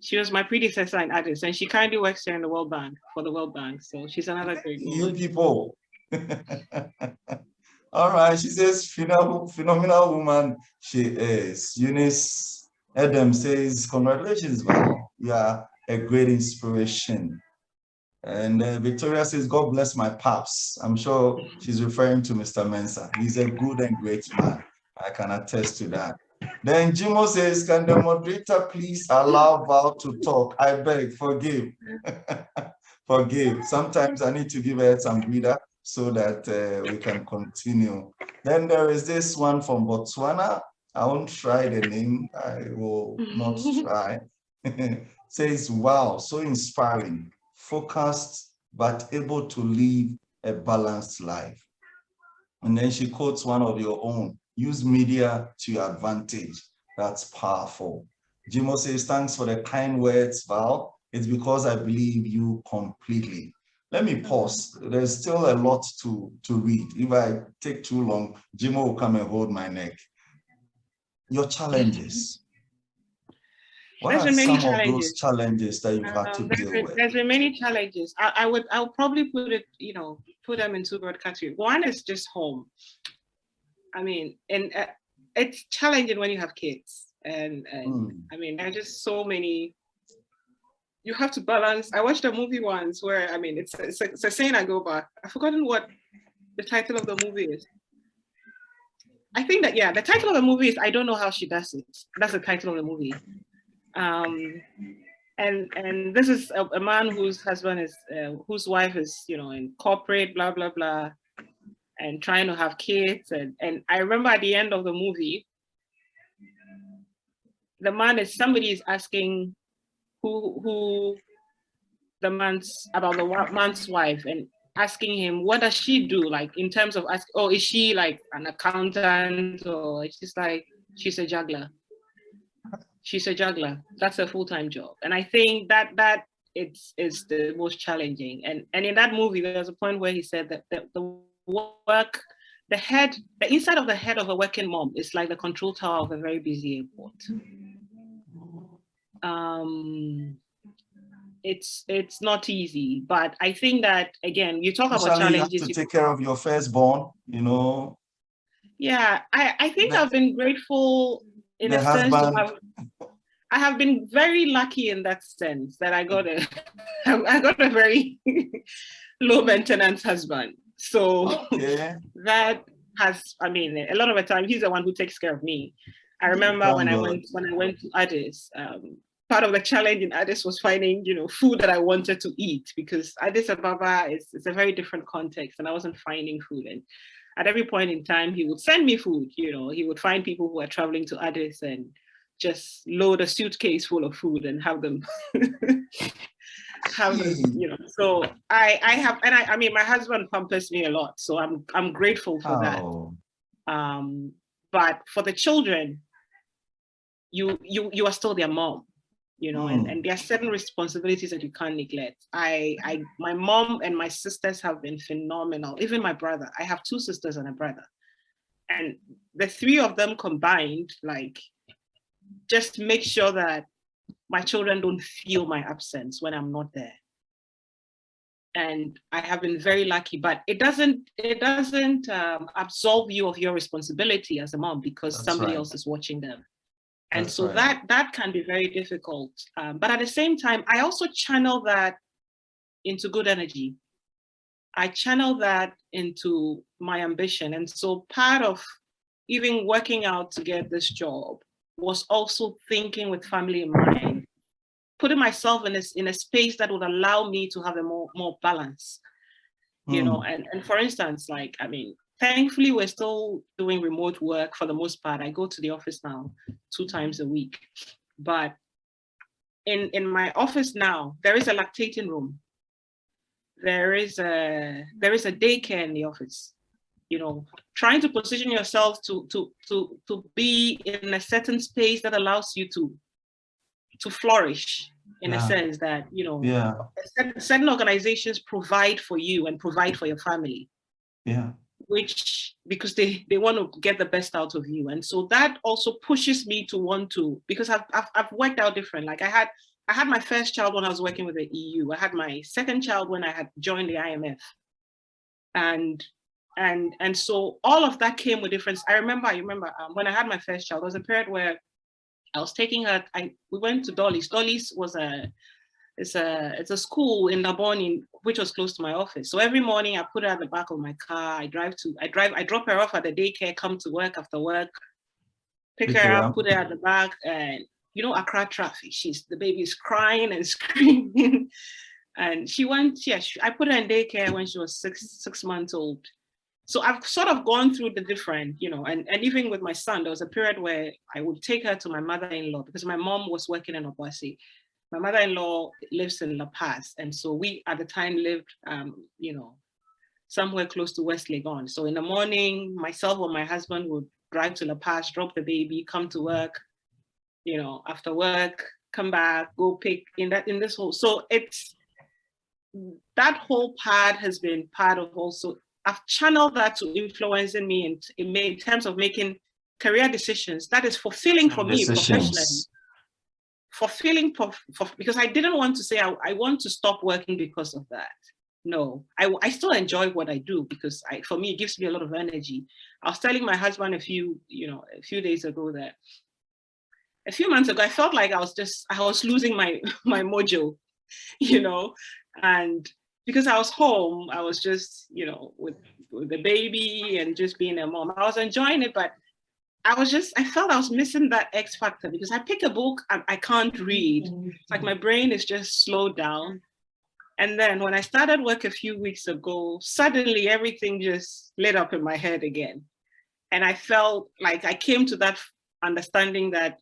She was my predecessor in Addis, and she currently works here in the World Bank, for the World Bank. So she's another great woman. You people. All right, she says, phenomenal woman she is. Eunice Adam says, congratulations, Val. You are a great inspiration. And Victoria says, God bless my paps. I'm sure she's referring to Mr. Mensah. He's a good and great man. I can attest to that. Then Jimo says, can the moderator please allow Val to talk? I beg, forgive. Forgive. Sometimes I need to give her some breather so that we can continue. Then there is this one from Botswana. I won't try the name. I will not try. Says, wow, so inspiring, focused, but able to live a balanced life. And then she quotes one of your own, use media to your advantage. That's powerful. Jimo says, thanks for the kind words, Val. It's because I believe you completely. Let me pause. There's still a lot to read. If I take too long, Jimo will come and hold my neck. Your challenges. What are some of those challenges that you've had to deal with? There's been many challenges. I'll probably put it, put them in 2 broad categories. One is just home. I mean, and it's challenging when you have kids. And I mean, there are just so many. You have to balance. I watched a movie once where, I mean, it's a saying I go by. I've forgotten what the title of the movie is. I think that, yeah, the title of the movie is I Don't Know How She Does It. That's the title of the movie. And this is a man whose husband is, whose wife is, in corporate, blah, blah, blah, and trying to have kids. And I remember at the end of the movie, somebody is asking who the man's wife, and asking him, what does she do? Like in terms of is she like an accountant, or it's just like, she's a juggler. She's a juggler. That's a full-time job. And I think that is the most challenging. And in that movie, there's a point where he said that the inside of the head of a working mom is like the control tower of a very busy airport. it's not easy, but I think that, again, you talk about Especially you have challenges. to take care of your firstborn, you know, Yeah, I think the, I've been grateful in the a sense to husband. have. I have been very lucky in that sense that I got a I got a very low maintenance husband. So Okay, that has, I mean, a lot of the time he's the one who takes care of me. I remember thank God. when I went to Addis, part of the challenge in Addis was finding, food that I wanted to eat, because Addis Ababa is a very different context, and I wasn't finding food. And at every point in time, he would send me food. He would find people who are traveling to Addis and just load a suitcase full of food and have them have them, Gee, So I have, and I mean, my husband pampers me a lot, so I'm grateful for that. oh, But for the children, you are still their mom, and there are certain responsibilities that you can't neglect. My mom and my sisters have been phenomenal. Even my brother, I have two sisters and a brother, and the three of them combined, like, just make sure that my children don't feel my absence when I'm not there. And I have been very lucky, but it doesn't absolve you of your responsibility as a mom, because that's somebody right. else is watching them. And That's so right. that can be very difficult. But at the same time, I also channel that into good energy. I channel that into my ambition. And so part of even working out to get this job was also thinking with family in mind, putting myself in a space that would allow me to have a more balance, and for instance, like, I mean, thankfully we're still doing remote work for the most part. I go to the office now 2 times a week, but in my office now, there is a lactating room. There is a daycare in the office. Trying to position yourself to be in a certain space that allows you to flourish, in a sense that, Yeah. certain organizations provide for you and provide for your family. Yeah. Which, because they want to get the best out of you. And so that also pushes me to want to, because I've worked out different. Like, I had my first child when I was working with the EU. I had my second child when I had joined the IMF. And so all of that came with difference. I remember when I had my first child, there was a period where I was taking her. We went to Dolly's. Dolly's was it's a school in Nabon, which was close to my office. So every morning I put her at the back of my car. I drop her off at the daycare, come to work after work, pick her up, put her at the back, and Accra traffic. The baby is crying and screaming. And she went, I put her in daycare when she was six months old. So I've sort of gone through the different, and even with my son, there was a period where I would take her to my mother-in-law, because my mom was working in Obuasi. My mother-in-law lives in La Paz. And so we at the time lived, somewhere close to West Legon. So in the morning, myself or my husband would drive to La Paz, drop the baby, come to work, after work, come back, go pick in this whole. So it's, that whole part has been part of also, I've channeled that to influencing me in terms of making career decisions that is fulfilling for me professionally. Fulfilling because I didn't want to say I want to stop working because of that. No, I still enjoy what I do, because for me it gives me a lot of energy. I was telling my husband a few days ago that a few months ago I felt like I was losing my mojo, and because I was home, I was just with the baby and just being a mom. I was enjoying it, but I felt I was missing that X factor, because I pick a book and I can't read. It's like my brain is just slowed down. And then when I started work a few weeks ago, suddenly everything just lit up in my head again. And I felt like I came to that understanding that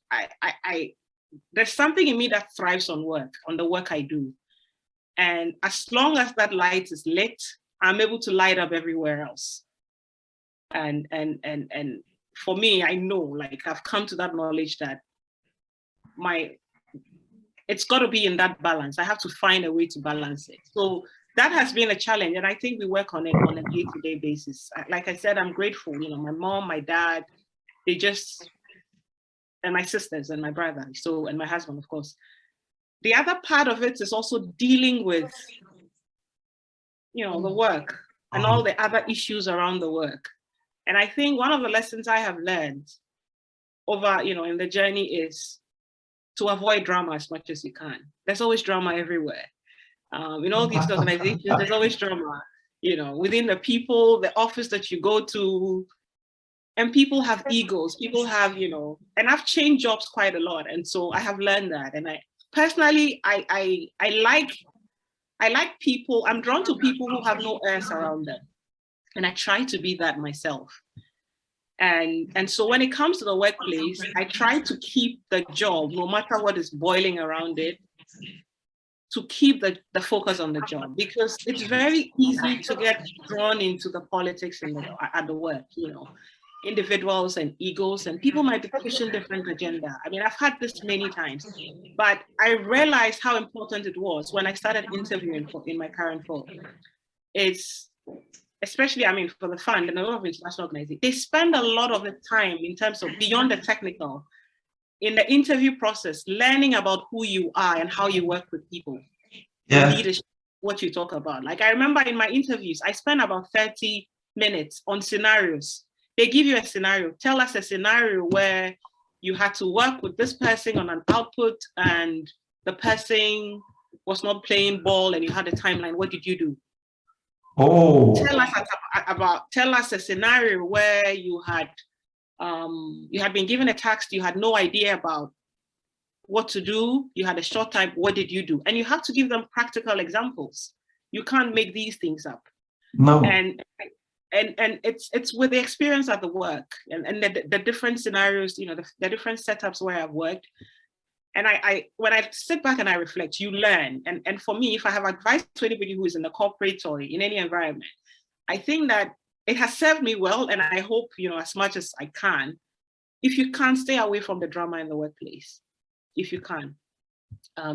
there's something in me that thrives on the work I do. And as long as that light is lit, I'm able to light up everywhere else. And for me, I know, like, I've come to that knowledge that it's got to be in that balance. I have to find a way to balance it. So that has been a challenge, and I think we work on it on a day-to-day basis. Like I said, I'm grateful. My mom, my dad, and my sisters and my brother, and my husband, of course. the other part of it is also dealing with, the work and all the other issues around the work. And I think one of the lessons I have learned over, in the journey is to avoid drama as much as you can. There's always drama everywhere. In all these organizations, there's always drama, within the people, the office that you go to, and people have egos, people have, and I've changed jobs quite a lot. And so I have learned that. And I personally, I like people, I'm drawn to people who have no airs around them. And I try to be that myself. And so when it comes to the workplace, I try to keep the job, no matter what is boiling around it, to keep the focus on the job, because it's very easy to get drawn into the politics at the work, individuals and egos, and people might be pushing different agenda. I mean, I've had this many times, but I realized how important it was when I started interviewing in my current role. It's especially, for the fund and a lot of international organizations, they spend a lot of the time in terms of beyond the technical, in the interview process, learning about who you are and how you work with people. Yeah. Leadership, what you talk about. Like, I remember in my interviews, I spent about 30 minutes on scenarios. They give you a scenario. Tell us a scenario where you had to work with this person on an output and the person was not playing ball and you had a timeline. What did you do? Oh. Tell us a scenario where you had been given a task, you had no idea about what to do, you had a short time, what did you do? And you have to give them practical examples. You can't make these things up. No. And it's with the experience at the work and the different scenarios, the different setups where I've worked. And I when I sit back and I reflect, you learn. And for me, if I have advice to anybody who is in the corporate or in any environment, I think that it has served me well. And I hope, as much as I can, if you can, stay away from the drama in the workplace. If you can,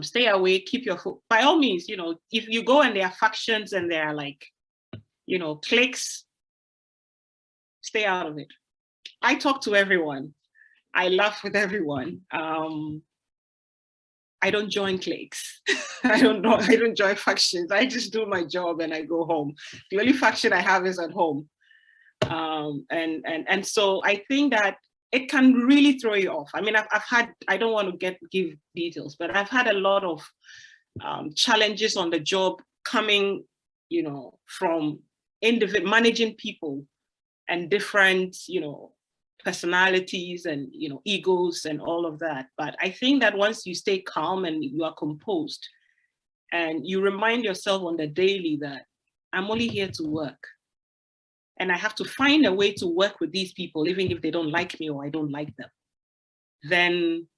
stay away, keep your foot, by all means, if you go and there are factions and there are like, cliques, stay out of it. I talk to everyone. I laugh with everyone. I don't join cliques. I don't join factions. I just do my job and I go home. The only faction I have is at home. And so I think that it can really throw you off. I mean, I've had, I don't want to give details, but I've had a lot of challenges on the job coming, from managing people and different, personalities and, egos and all of that. But I think that once you stay calm and you are composed and you remind yourself on the daily that I'm only here to work, and I have to find a way to work with these people, even if they don't like me or I don't like them, then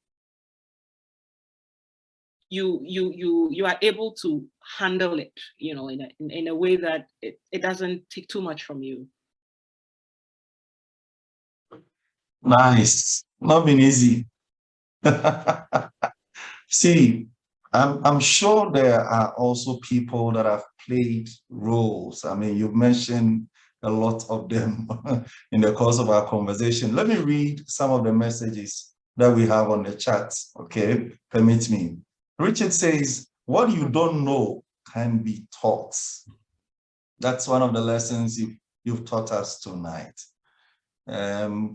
you are able to handle it, in a way that it doesn't take too much from you. Nice. Not been easy. See, I'm sure there are also people that have played roles. I mean, you've mentioned a lot of them in the course of our conversation. Let me read some of the messages that we have on the chat, okay? Permit me. Richard says, what you don't know can be taught. That's one of the lessons you've taught us tonight.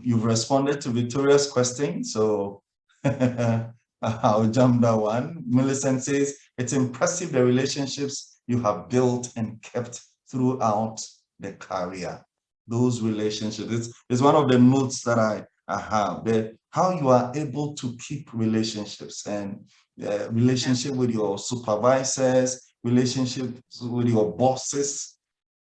You've responded to Victoria's question, so I'll jump that one. Millicent says, it's impressive the relationships you have built and kept throughout the career. Those relationships, it's one of the notes that I have, how you are able to keep relationships and relationship with your supervisors, relationships with your bosses.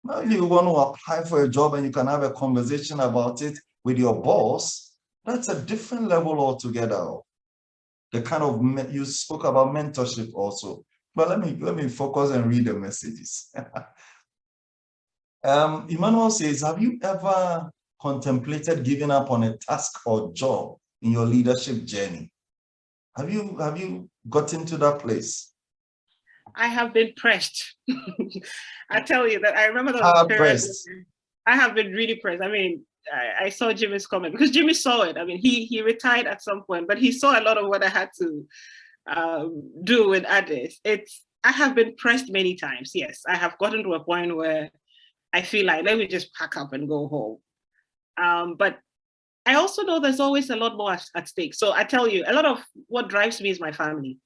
Now, if you want to apply for a job and you can have a conversation about it with your boss, that's a different level altogether. The kind of, you spoke about mentorship also, but let me focus and read the messages. Emmanuel says, have you ever contemplated giving up on a task or job in your leadership journey? Have you gotten to that place? I have been pressed. I tell you that I remember that I have been really pressed. I mean, I saw Jimmy's comment because Jimmy saw it. I mean, he retired at some point, but he saw a lot of what I had to do with others. I have been pressed many times. Yes, I have gotten to a point where I feel like, let me just pack up and go home. But I also know there's always a lot more at stake. So I tell you, a lot of what drives me is my family.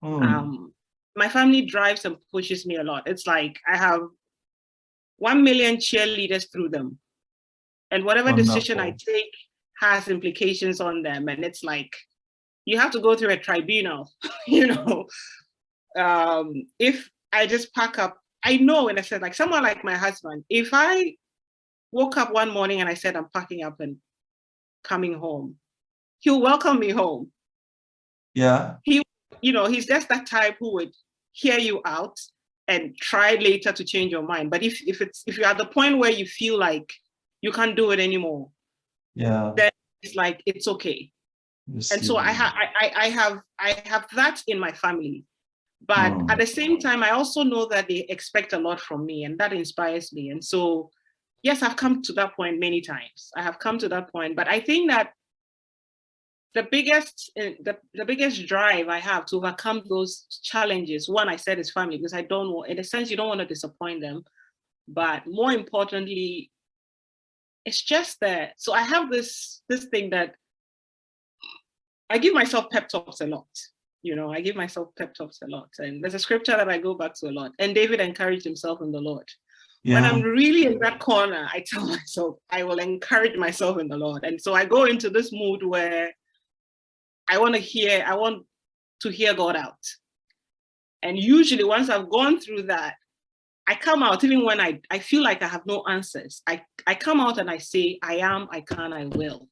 My family drives and pushes me a lot. It's like I have 1 million cheerleaders through them. And whatever decision I take has implications on them. And it's like, you have to go through a tribunal, you know. If I just pack up, I know, in a sense, like someone like my husband, if I woke up one morning and I said, I'm packing up and coming home, he'll welcome me home. Yeah. He's just that type who would hear you out and try later to change your mind. But if you're at the point where you feel like you can't do it anymore, yeah, then it's like, it's okay. And so I have that in my family. But at the same time, I also know that they expect a lot from me, and that inspires me. And so, yes, I've come to that point many times. I have come to that point, but I think that the biggest drive I have to overcome those challenges, one, I said, is family, because I don't want, in a sense, you don't want to disappoint them. But more importantly, it's just that. So I have this thing that I give myself pep talks a lot. I give myself pep talks a lot. And there's a scripture that I go back to a lot. And David encouraged himself in the Lord. Yeah. When I'm really in that corner, I tell myself, I will encourage myself in the Lord. And so I go into this mood where I want to hear God out. And usually once I've gone through that, I come out, even when I feel like I have no answers. I come out and I say, I am, I can, I will.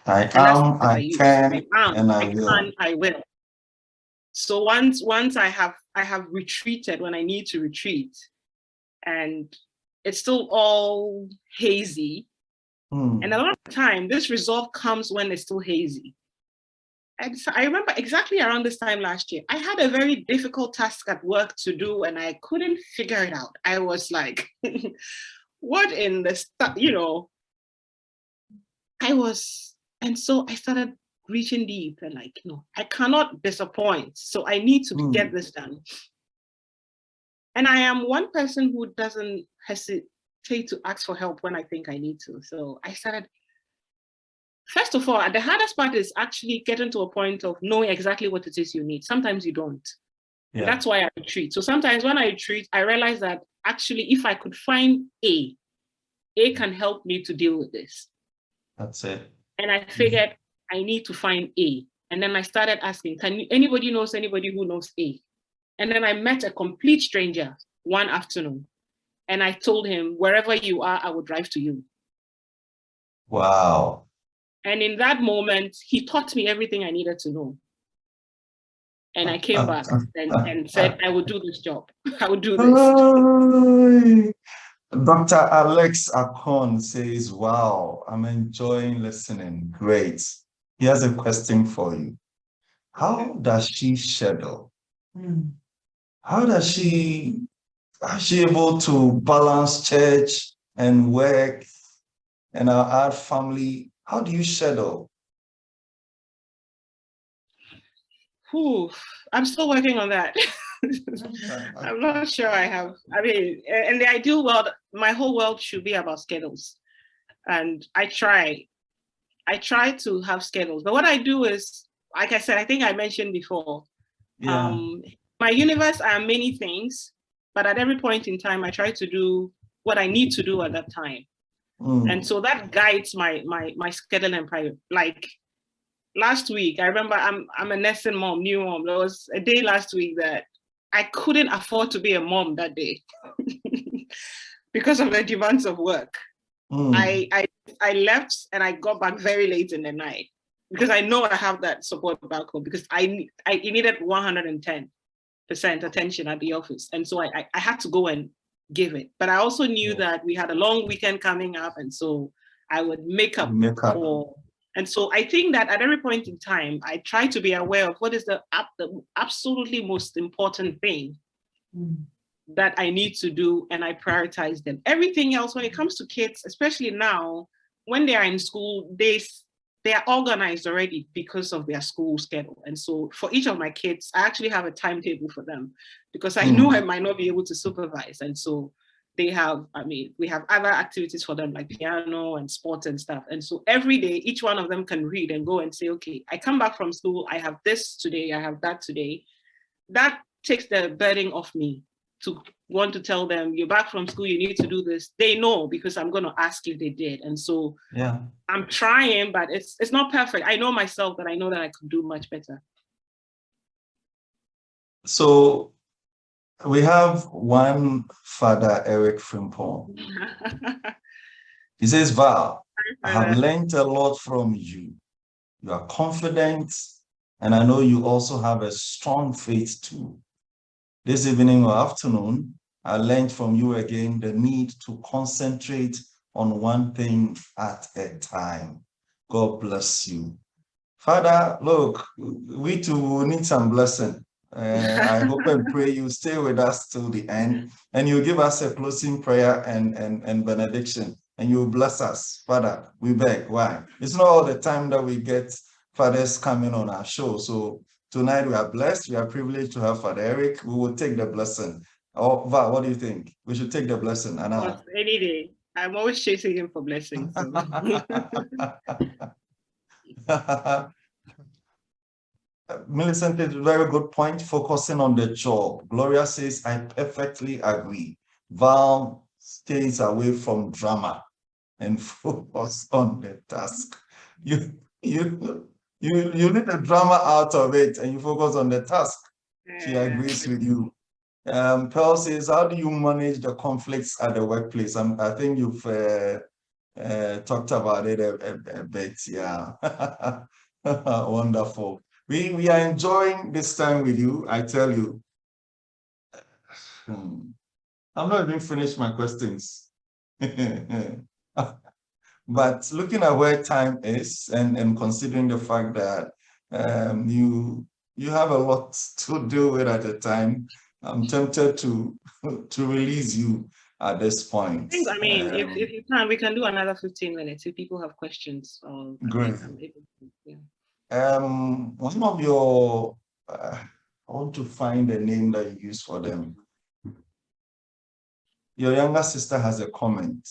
I am, I can, and I will. Can, I will. So once I have retreated when I need to retreat, and it's still all hazy. And a lot of the time, this resolve comes when it's still hazy. And so I remember exactly around this time last year, I had a very difficult task at work to do, and I couldn't figure it out. I was like, what in the stuff, and so I started reaching deep and like, I cannot disappoint. So I need to get this done. And I am one person who doesn't hesitate to ask for help when I think I need to. So I started, first of all, the hardest part is actually getting to a point of knowing exactly what it is you need. Sometimes you don't. Yeah. That's why I retreat. So sometimes when I retreat, I realize that actually, if I could find A can help me to deal with this. That's it. And I figured I need to find A. And then I started asking, anybody knows anybody who knows A? And then I met a complete stranger one afternoon. And I told him, wherever you are, I will drive to you. Wow. And in that moment, he taught me everything I needed to know. And I came back and said, I will do this job. I will do this. Dr. Alex Akon says, wow, I'm enjoying listening. Great. He has a question for you. How does she schedule? How is she able to balance church and work and our family? How do you schedule? I'm still working on that. I'm not sure I have. I mean, in the ideal world, my whole world should be about schedules. And I try to have schedules. But what I do is, like I said, I think I mentioned before, my universe are many things, but at every point in time, I try to do what I need to do at that time. And so that guides my schedule and private. Like last week, I remember I'm a nursing mom, new mom. There was a day last week that I couldn't afford to be a mom that day because of the demands of work. I left and I got back very late in the night because I know I have that support back home because I needed 110% attention at the office. And so I had to go and give it. But I also knew that we had a long weekend coming up. And so I would make up. For. And so I think that at every point in time, I try to be aware of what is the absolutely most important thing that I need to do, and I prioritize them. Everything else, when it comes to kids, especially now, when they are in school, they are organized already because of their school schedule. And so for each of my kids, I actually have a timetable for them because I know I might not be able to supervise. And so they have, I mean, we have other activities for them like piano and sports and stuff. And so every day, each one of them can read and go and say, okay, I come back from school, I have this today, I have that today. That takes the burden off me to want to tell them, you're back from school, you need to do this. They know because I'm going to ask if they did. And so yeah, I'm trying, but it's not perfect. I know myself that I know that I could do much better. So we have one Father, Eric Frimpong. He says, Val, I have learned a lot from you. You are confident, and I know you also have a strong faith too. This evening or afternoon, I learned from you again the need to concentrate on one thing at a time. God bless you. Father, look, we too need some blessing. I hope and pray you stay with us till the end, and you give us a closing prayer and benediction, and you bless us. Father, we beg. Why? It's not all the time that we get fathers coming on our show. So tonight we are blessed. We are privileged to have Father Eric. We will take the blessing. Oh, Val, what do you think? We should take the blessing. Anna. Any day. I'm always chasing him for blessings. So. Millicent is a very good point, focusing on the job. Gloria says, I perfectly agree. Val stays away from drama and focus on the task. You need the drama out of it and you focus on the task. She agrees with you. Pearl says, how do you manage the conflicts at the workplace? I think you've talked about it a bit, yeah. Wonderful. We are enjoying this time with you, I tell you. I'm not even finished my questions. But looking at where time is and considering the fact that you have a lot to do with at a time, I'm tempted to release you at this point. I mean, if you can, we can do another 15 minutes if people have questions. Great. Yeah. One of your, I want to find the name that you use for them. Your younger sister has a comment.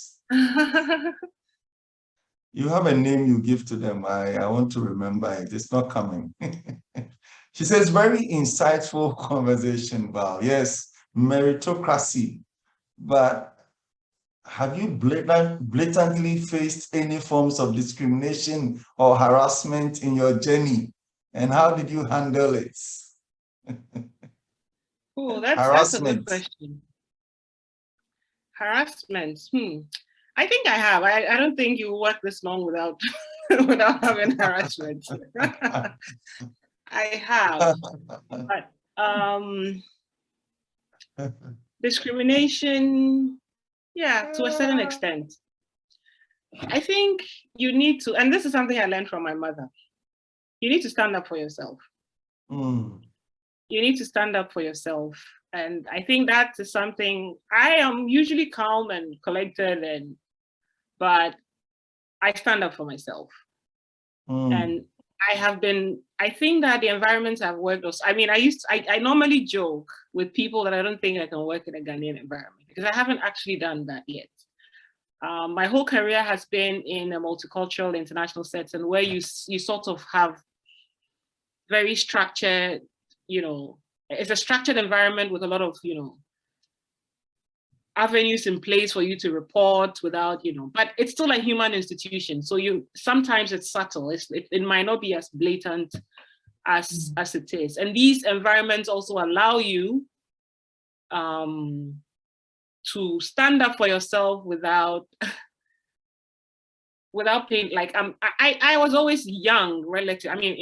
You have a name you give to them. I want to remember it. It's not coming. She says, very insightful conversation, Val. Yes, meritocracy. But have you blatantly faced any forms of discrimination or harassment in your journey? And how did you handle it? Oh, that's a good question. Harassment. I think I have. I don't think you work this long without without having harassment. I have. But discrimination, yeah, to a certain extent. I think you need to, and this is something I learned from my mother, you need to stand up for yourself. You need to stand up for yourself. And I think that is something, I am usually calm and collected, but I stand up for myself. And I think that the environments I've worked with, I mean, I normally joke with people that I don't think I can work in a Ghanaian environment because I haven't actually done that yet. My whole career has been in a multicultural international setting where you sort of have very structured, it's a structured environment with a lot of, avenues in place for you to report without, but it's still a human institution. So sometimes it's subtle. It might not be as blatant as it is. And these environments also allow you to stand up for yourself without pain. Like I was always young relative. I mean,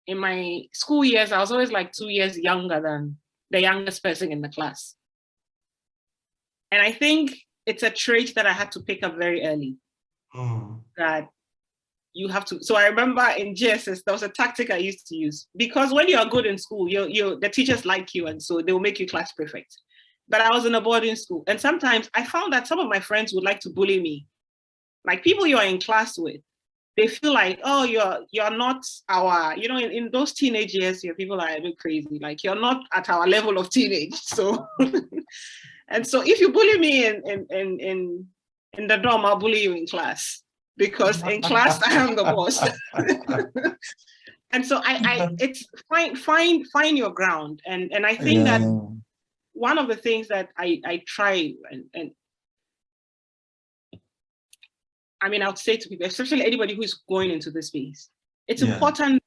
in my school years, I was always like 2 years younger than the youngest person in the class. And I think it's a trait that I had to pick up very early. That you have to. So I remember in GSS, there was a tactic I used to use because when you are good in school, the teachers like you, and so they will make you class prefect. But I was in a boarding school, and sometimes I found that some of my friends would like to bully me. Like people you are in class with, they feel like, oh, you're not our, in those teenage years, people are a bit crazy. Like, you're not at our level of teenage. So, and so if you bully me in the dorm, I'll bully you in class, because in class I am the boss. And so it's find your ground. And I think that one of the things that I try and I mean, I would say to people, especially anybody who is going into this space, it's important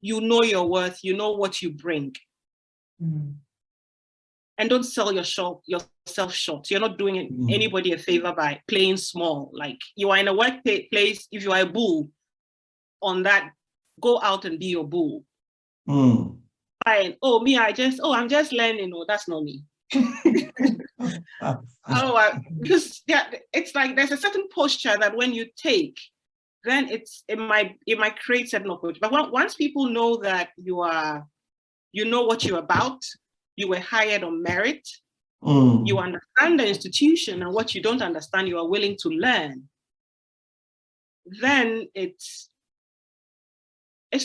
you know your worth, you know what you bring. And don't sell yourself short. You're not doing anybody a favor by playing small. Like, you are in a workplace, if you are a bull on that, go out and be your bull. And, I'm just learning. No, that's not me. Because it's like there's a certain posture that when you take, then it might create certain opportunities. But once people know that you know what you're about, you were hired on merit, you understand the institution, and what you don't understand, you are willing to learn, then it's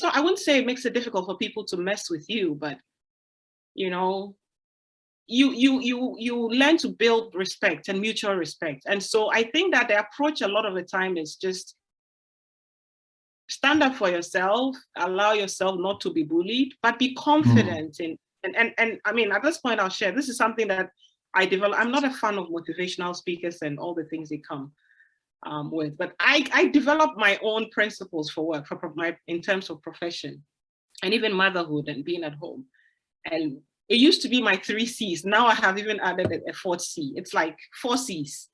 not, I wouldn't say it makes it difficult for people to mess with you, but you learn to build respect and mutual respect. And so I think that the approach a lot of the time is just stand up for yourself, allow yourself not to be bullied, but be confident in, and I mean, at this point I'll share, this is something that I developed. I'm not a fan of motivational speakers and all the things they come with, but I developed my own principles for work, in terms of profession, and even motherhood and being at home. And it used to be my 3 C's. Now I have even added a 4th C. It's like 4 C's.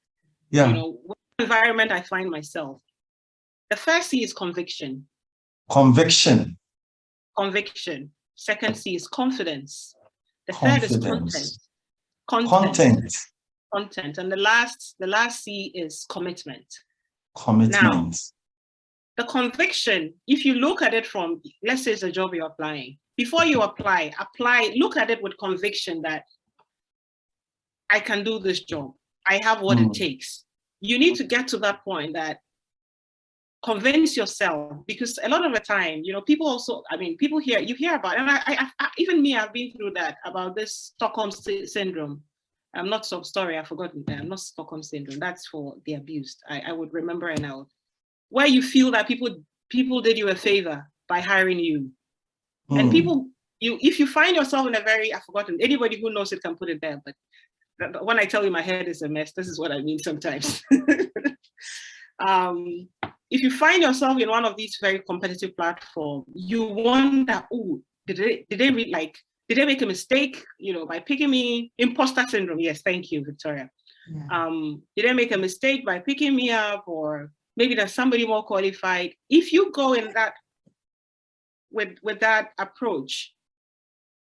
What environment I find myself. The first C is conviction. Conviction. 2nd C is confidence. The 3rd is content. And the last C is commitment. Now, the conviction, if you look at it from, let's say it's a job you're applying. Before you apply, look at it with conviction that I can do this job. I have what it takes. You need to get to that point that convince yourself, because a lot of the time, people also, people you hear about, and I even me, I've been through that, about this Stockholm syndrome. I'm not I've forgotten that. I'm not Stockholm syndrome. That's for the abused. I would remember it now. Where you feel that people did you a favor by hiring you. And if you find yourself in a very, I've forgotten, anybody who knows it can put it there, but when I tell you my head is a mess, this is what I mean sometimes. If you find yourself in one of these very competitive platforms, you wonder, oh, did they make a mistake, by picking me? Imposter syndrome. Yes, thank you, Victoria. Did they make a mistake by picking me up, or maybe there's somebody more qualified? If you go in that with that approach,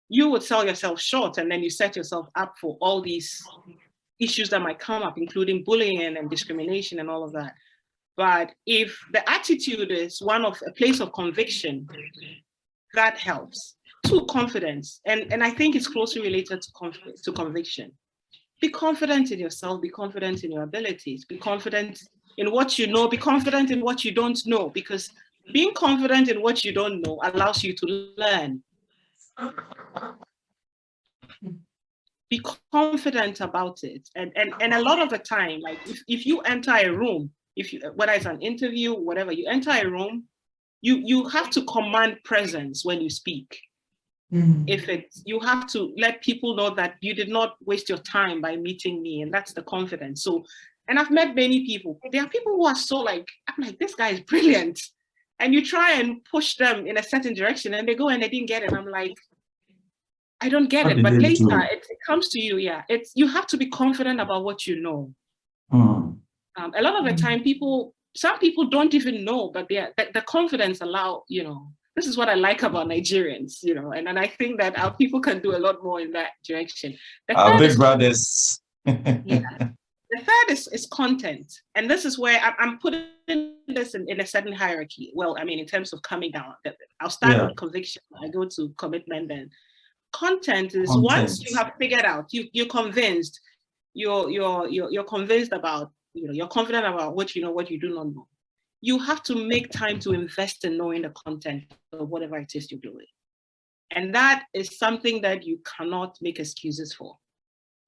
you would sell yourself short, and then you set yourself up for all these issues that might come up, including bullying and discrimination and all of that. But if the attitude is one of a place of conviction, that helps. 2, confidence. And I think it's closely related to conviction. Be confident in yourself, be confident in your abilities, be confident in what you know, be confident in what you don't know, because being confident in what you don't know allows you to learn. Be confident about it. And a lot of the time, like if you enter a room, whether it's an interview, whatever, you enter a room, you have to command presence when you speak. You have to let people know that you did not waste your time by meeting me, and that's the confidence. So, and I've met many people. There are people who are so like, I'm like, this guy is brilliant. And you try and push them in a certain direction, and they go and they didn't get it. I'm like, I don't get it. But later it comes to you. Yeah, you have to be confident about what you know. A lot of the time, some people don't even know, but the confidence allow, this is what I like about Nigerians, and I think that our people can do a lot more in that direction. Our big brothers. The 3rd is content. And this is where I'm putting this in a certain hierarchy. Well, in terms of coming down, I'll start with conviction. I go to commitment, then content is once you have figured out, you're convinced, you're convinced about, you're confident about what you know, what you do not know. you have to make time to invest in knowing the content of whatever it is you're doing. And that is something that you cannot make excuses for.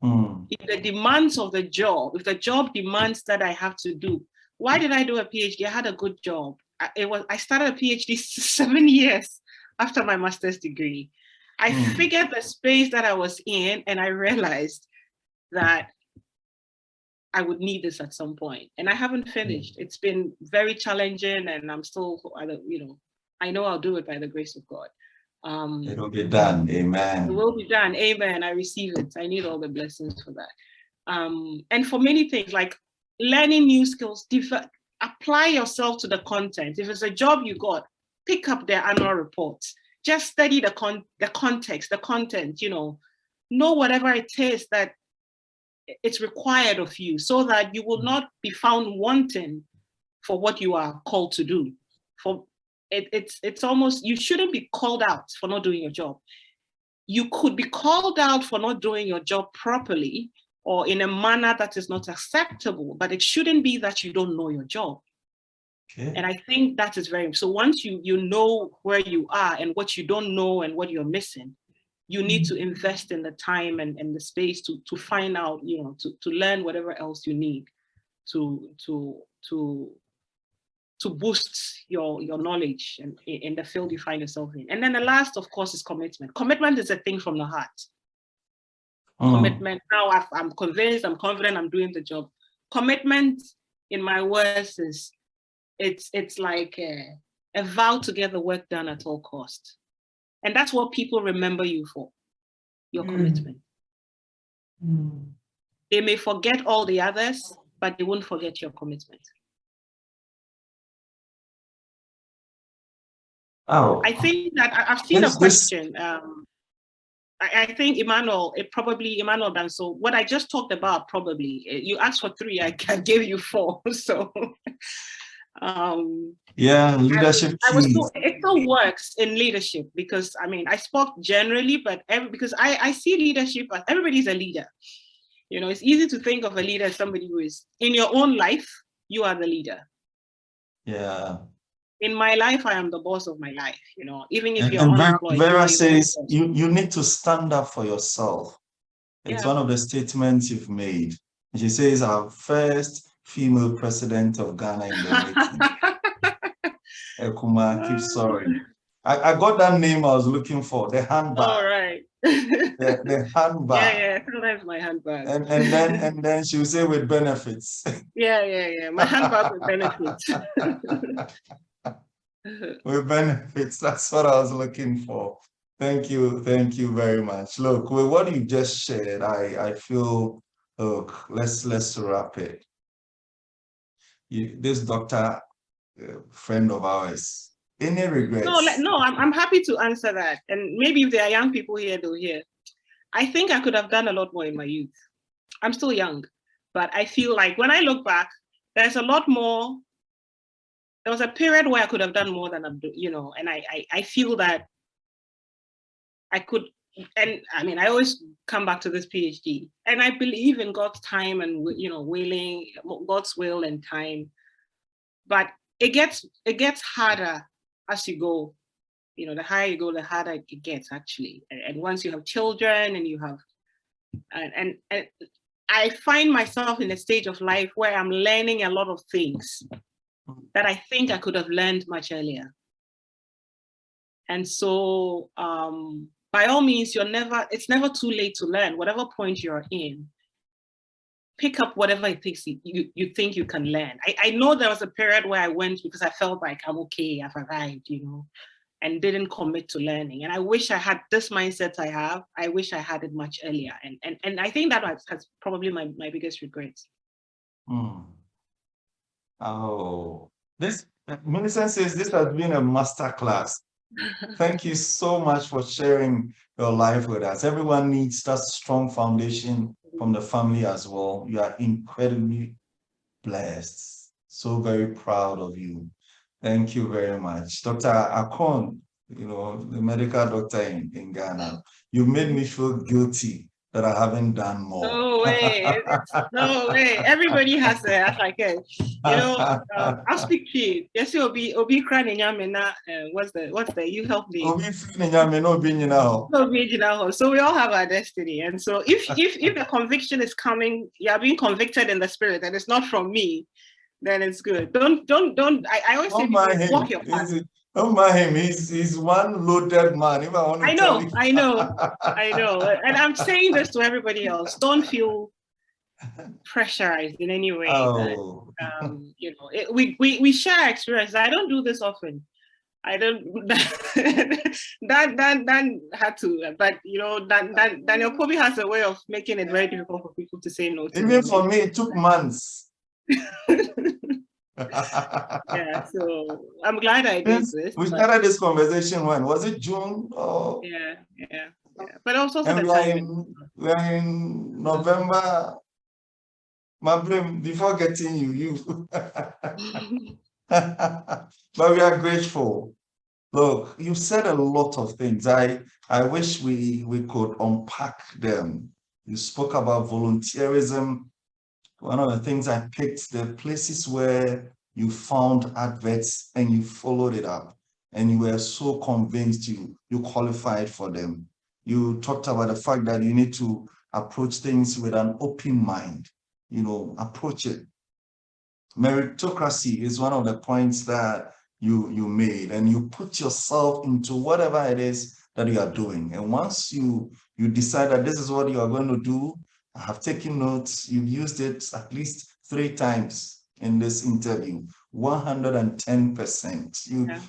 If the demands of the job, if the job demands that I have to do, why did I do a PhD? I had a good job. I started a PhD 7 years after my master's degree. I figured the space that I was in, and I realized that I would need this at some point. And I haven't finished. It's been very challenging, and I'm still, I know I'll do it by the grace of God. It'll be done. Amen. It will be done. Amen. I receive it. I need all the blessings for that. And for many things, like learning new skills, apply yourself to the content. If it's a job you got, pick up their annual reports. Just study the context, the content, know whatever it is that it's required of you, so that you will not be found wanting for what you are called to do. It's almost, you shouldn't be called out for not doing your job. You could be called out for not doing your job properly or in a manner that is not acceptable, but it shouldn't be that you don't know your job. Okay. And I think that is very, so once you know where you are and what you don't know and what you're missing, you need to invest in the time and the space to find out, to learn whatever else you need to boost your knowledge and in the field you find yourself in. And then the last, of course, is commitment. Commitment is a thing from the heart. Commitment. Now I'm convinced, I'm confident, I'm doing the job. Commitment, in my words, is it's like a vow to get the work done at all costs. And that's what people remember you for, your commitment. They may forget all the others, but they won't forget your commitment. Oh, I think that I've seen a question. I think Emmanuel done. So what I just talked about, probably you asked for 3, I gave you 4. So yeah, leadership. It still works in leadership, because I spoke generally, but because I see leadership as everybody's a leader. It's easy to think of a leader as somebody who is in your own life, you are the leader. Yeah. In my life, I am the boss of my life, even if you're unemployed. Vera says you need to stand up for yourself. It's one of the statements you've made. She says, our first female president of Ghana in the making. Ekuma, keep sorry. I got that name I was looking for, the handbag. All right. the handbag. Yeah, sometimes my handbag. And then she will say with benefits. Yeah. My handbag with benefits. With benefits, that's what I was looking for. Thank you very much. Look, with what you just shared, I feel, look, let's wrap it. This doctor, friend of ours, any regrets? No, I'm happy to answer that. And maybe if there are young people here, they'll hear. I think I could have done a lot more in my youth. I'm still young, but I feel like when I look back, there's a lot more. There was a period where I could have done more than I'm doing, and I feel that I could, and I always come back to this PhD, and I believe in God's time and, willing, God's will and time, but it gets harder as you go, the higher you go, the harder it gets actually. And once you have children and you have, and I find myself in a stage of life where I'm learning a lot of things that I think I could have learned much earlier. And so by all means, it's never too late to learn. Whatever point you're in, pick up whatever it takes you think you can learn. I know there was a period where I went because I felt like I'm okay, I've arrived, and didn't commit to learning. And I wish I had this mindset I have. I wish I had it much earlier. And I think that has probably my biggest regrets. Oh, Millicent says this has been a masterclass. Thank you so much for sharing your life with us. Everyone needs that strong foundation from the family as well. You are incredibly blessed. So very proud of you. Thank you very much. Dr. Akon, the medical doctor in Ghana, you made me feel guilty that I haven't done more. No way. No way. Everybody has a, like a, I'll speak to you. Yes, you'll be crying. What's the, you help me. So we all have our destiny. And so if the conviction is coming, you're being convicted in the spirit, and it's not from me, then it's good. Don't, I always say, walk your path. Don't mind him. He's one loaded man. If I want to tell you. I know. And I'm saying this to everybody else. Don't feel pressurized in any way. Oh. That, we share experiences. I don't do this often. I don't. Dan had to, but Daniel probably has a way of making it very difficult for people to say no to. Even for me, it took months. Yeah, so I'm glad I did this. We started this conversation when? Was it June? Or... Yeah. But also the time. We're in November. My brain, before getting you. But we are grateful. Look, you said a lot of things. I wish we could unpack them. You spoke about volunteerism. One of the things I picked, the places where you found adverts and you followed it up and you were so convinced you qualified for them. You talked about the fact that you need to approach things with an open mind, approach it. Meritocracy is one of the points that you made, and you put yourself into whatever it is that you are doing. And once you decide that this is what you are going to do, I have taken notes, you've used it at least 3 times in this interview, 110%.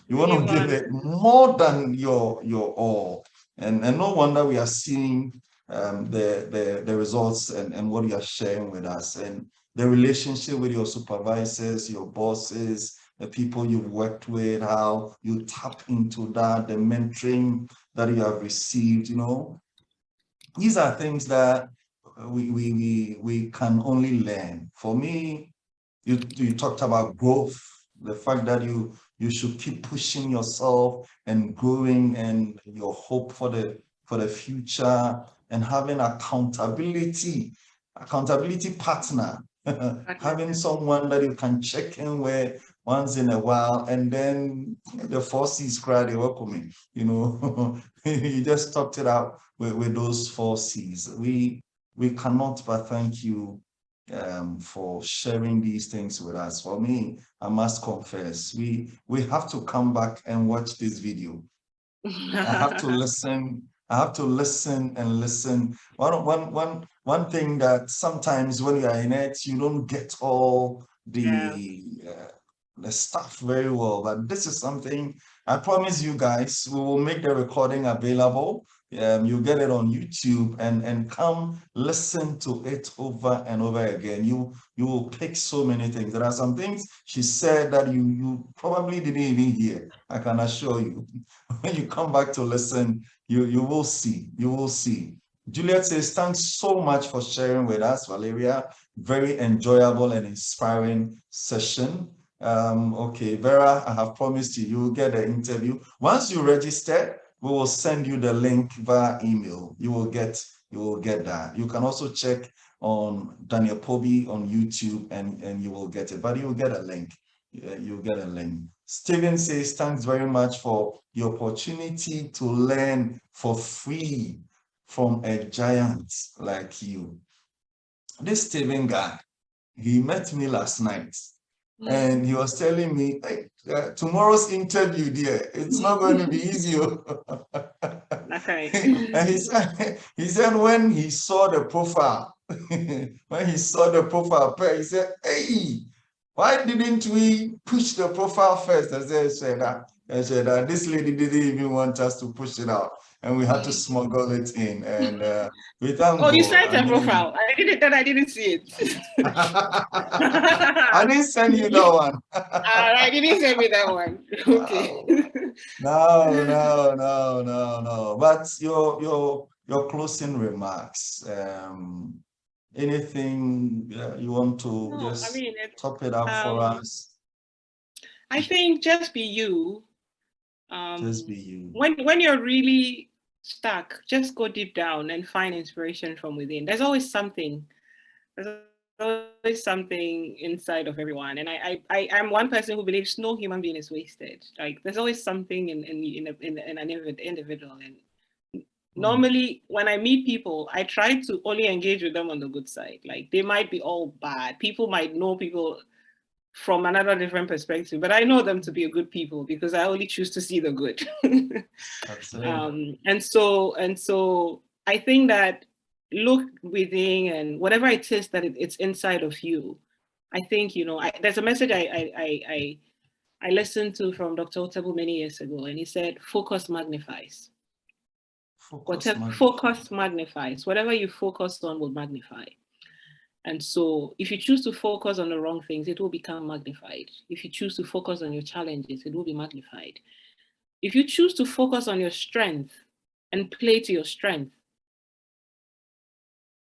You want to give it more than your all. And no wonder we are seeing the results and what you are sharing with us, and the relationship with your supervisors, your bosses, the people you've worked with, how you tap into that, the mentoring that you have received. These are things that we can only learn. For me, you talked about growth, the fact that you should keep pushing yourself and growing, and your hope for the future, and having accountability partner, having someone that you can check in with once in a while, and then the 4 C's cry, they welcome you. You just talked it out with those 4 C's. We cannot but thank you for sharing these things with us. For me, I must confess, we have to come back and watch this video. I have to listen. I have to listen and listen. One thing that sometimes when you are in it, you don't get all the stuff very well. But this is something I promise you guys, we will make the recording available. You get it on YouTube, and come listen to it over and over again. You will pick so many things. There are some things she said that you probably didn't even hear. I can assure you. When you come back to listen, you will see. You will see. Juliet says, thanks so much for sharing with us, Valeria. Very enjoyable and inspiring session. Okay, Vera, I have promised you will get an interview. Once you register, we will send you the link via email. You will get that. You can also check on Daniel Pobi on YouTube, and you will get it. But you will get a link. You'll get a link. Steven says, thanks very much for the opportunity to learn for free from a giant like you. This Steven guy, he met me last night. And he was telling me, hey, tomorrow's interview, dear, it's not going to be easy. Okay. And he said when he saw the profile, he said, hey, why didn't we push the profile first? I said, this lady didn't even want us to push it out, and we had to smuggle it in. And we thank God. You sent a profile. I didn't see it. I didn't send you that one. I didn't send me that one. Okay. No. But your closing remarks. Anything you want to top it up for us? I think just be you. Just be you. When you're really stuck, just go deep down and find inspiration from within. There's always something. There's always something inside of everyone. And I'm one person who believes no human being is wasted. Like there's always something in an individual. And normally when I meet people, I try to only engage with them on the good side. Like they might be all bad. People might know people from another different perspective, but I know them to be a good people because I only choose to see the good. And so I think that look within and whatever it is that it's inside of you. I think, there's a message I listened to from Dr. Otabu many years ago, and he said, focus magnifies. Focus magnifies. Whatever you focus on will magnify. And so if you choose to focus on the wrong things, it will become magnified. If you choose to focus on your challenges, it will be magnified. If you choose to focus on your strength and play to your strength,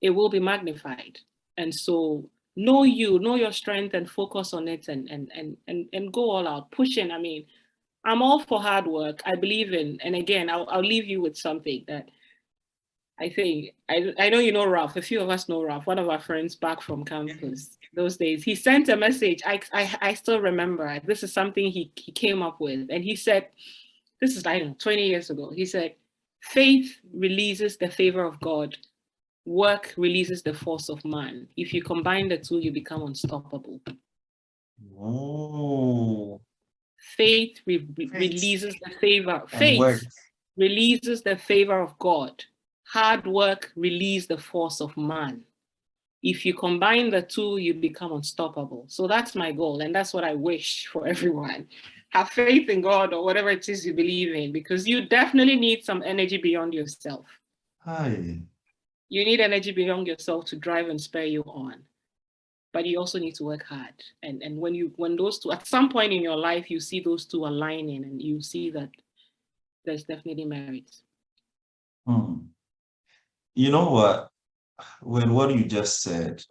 it will be magnified. And so know your strength and focus on it and go all out, push in. I mean, I'm all for hard work. I believe in, and again, I'll leave you with something that I think, I know you know Ralph, a few of us know Ralph, one of our friends back from campus those days. He sent a message, I still remember, this is something he came up with. And he said, this is, I don't know, 20 years ago. He said, faith releases the favor of God. Work releases the force of man. If you combine the two, you become unstoppable. Oh. Faith releases the favor. Faith releases the favor of God. Hard work releases the force of man. If you combine the two, you become unstoppable. So that's my goal. And that's what I wish for everyone. Have faith in God or whatever it is you believe in, because you definitely need some energy beyond yourself. Hi. You need energy beyond yourself to drive and spur you on. But you also need to work hard. And when those two, at some point in your life, you see those two aligning and you see that there's definitely merit. You know what? With what you just said,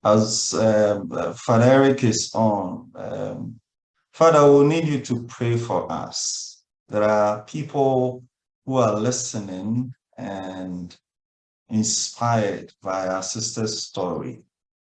as Father Eric is on, Father, we'll need you to pray for us. There are people who are listening and inspired by our sister's story.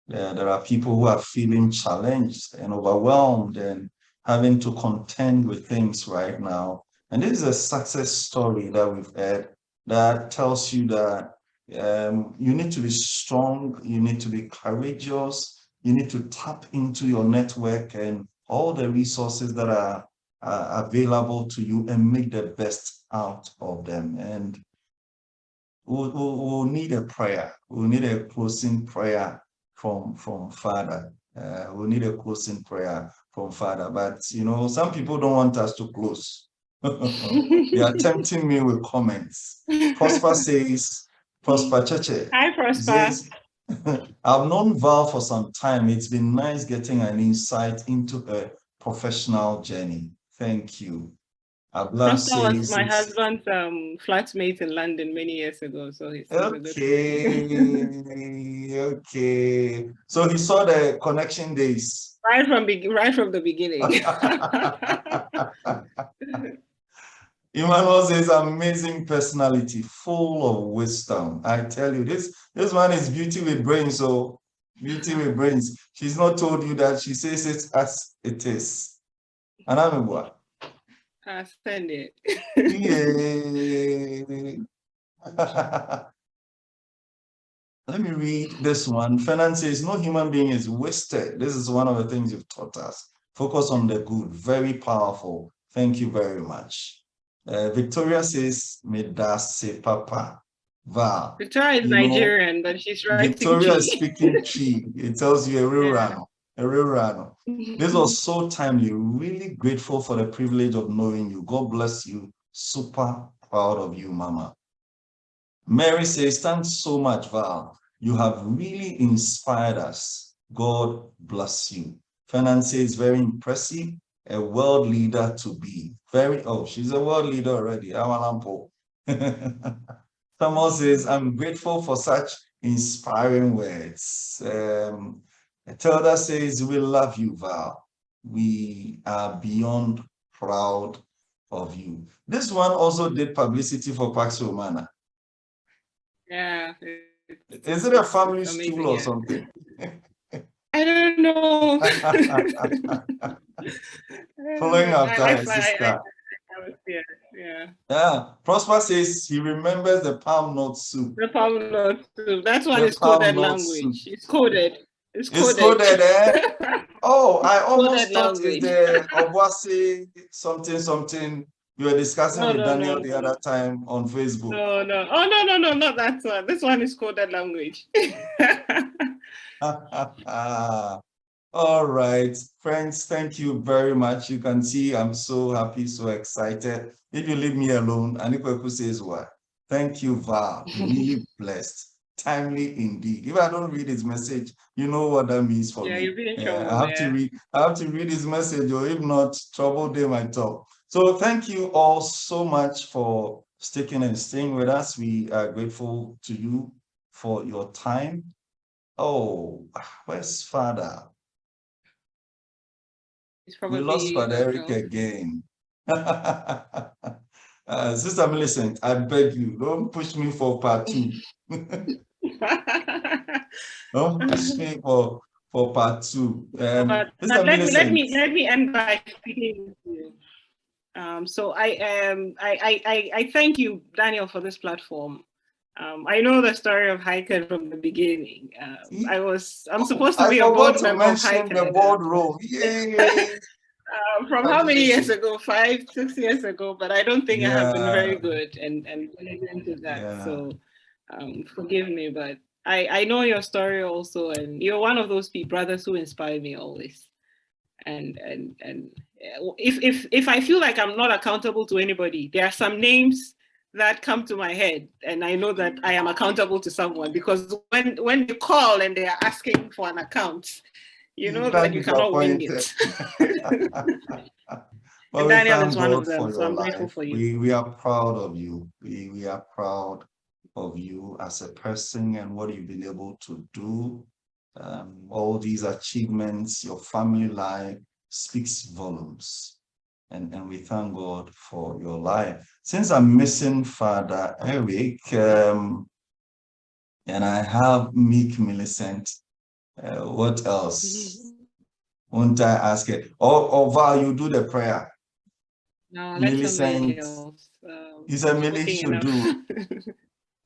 There are people who are feeling challenged and overwhelmed and having to contend with things right now. And this is a success story that we've heard that tells you that you need to be strong, you need to be courageous, you need to tap into your network and all the resources that are available to you and make the best out of them. And we'll need a prayer. We'll need a closing prayer from Father. We'll need a closing prayer from Father. But, some people don't want us to close. They are tempting me with comments. Prosper says, Prosper Cheche. Hi, Prosper. Says, I've known Val for some time. It's been nice getting an insight into her professional journey. Thank you. Prosper was my husband's flatmate in London many years ago. So he's okay. So he saw the connection days. Right from the beginning. Emmanuel says, amazing personality, full of wisdom. I tell you, this one is beauty with brains. So beauty with brains. She's not told you that. She says it as it is. And I'm what? I send it. Let me read this one. Fernand says, no human being is wasted. This is one of the things you've taught us. Focus on the good. Very powerful. Thank you very much. Victoria says, Medase Papa. Val. Victoria is Nigerian, but she's writing Victoria is speaking Chi. It tells you a real rano. This was so timely. Really grateful for the privilege of knowing you. God bless you. Super proud of you, Mama. Mary says, thanks so much, Val. You have really inspired us. God bless you. Fernand says, very impressive. A world leader to be. She's a world leader already. Amalampo. Thomas says, I'm grateful for such inspiring words. Tilda says, we love you, Val. We are beyond proud of you. This one also did publicity for Pax Romana. Yeah. Is it a family stool or yeah. something? I don't know. Following after I her sister. was here. Yeah. Yeah. Prosper says he remembers the palm nut soup. The palm nut soup. That's one The is palm coded nut soup. language. It's coded. It's It's coded. coded, eh? Oh, I almost Coded thought it's language. the Obwase something you were discussing with Daniel the other time on Facebook. No. Oh, no, not that one. This one is coded language. All right, friends, thank you very much. You can see I'm so happy, so excited. If you leave me alone, Anikweku says what? Thank you, Val. Really blessed. Timely indeed. If I don't read his message, you know what that means for me. You'll be in trouble. I have to read his message, or if not, trouble day might talk. So thank you all so much for sticking and staying with us. We are grateful to you for your time. Oh, where's Father? We lost Father Eric again. Sister Millicent, I beg you, don't push me for part 2. Don't push me for part 2. But let me end by speaking with you. So I thank you, Daniel, for this platform. I know the story of Hiker from the beginning. I'm supposed to be a board member of Hiker. The board role. Yay! From how many years ago? 5, 6 years ago, but I don't think I have been very good and into that. Yeah. So forgive me, but I know your story also, and you're one of those brothers who inspire me always. And if I feel like I'm not accountable to anybody, there are some names that come to my head, and I know that I am accountable to someone, because when you call and they are asking for an account, you know that you cannot wing it. Well, and Daniel is one of them, so I'm grateful for you. We are proud of you. We are proud of you as a person and what you've been able to do. All these achievements, your family life speaks volumes. And we thank God for your life. Since I'm missing Father Eric, and I have Meek Millicent, what else? Won't I ask it? Or Val, you do the prayer. No, Millicent. You said Millie should do.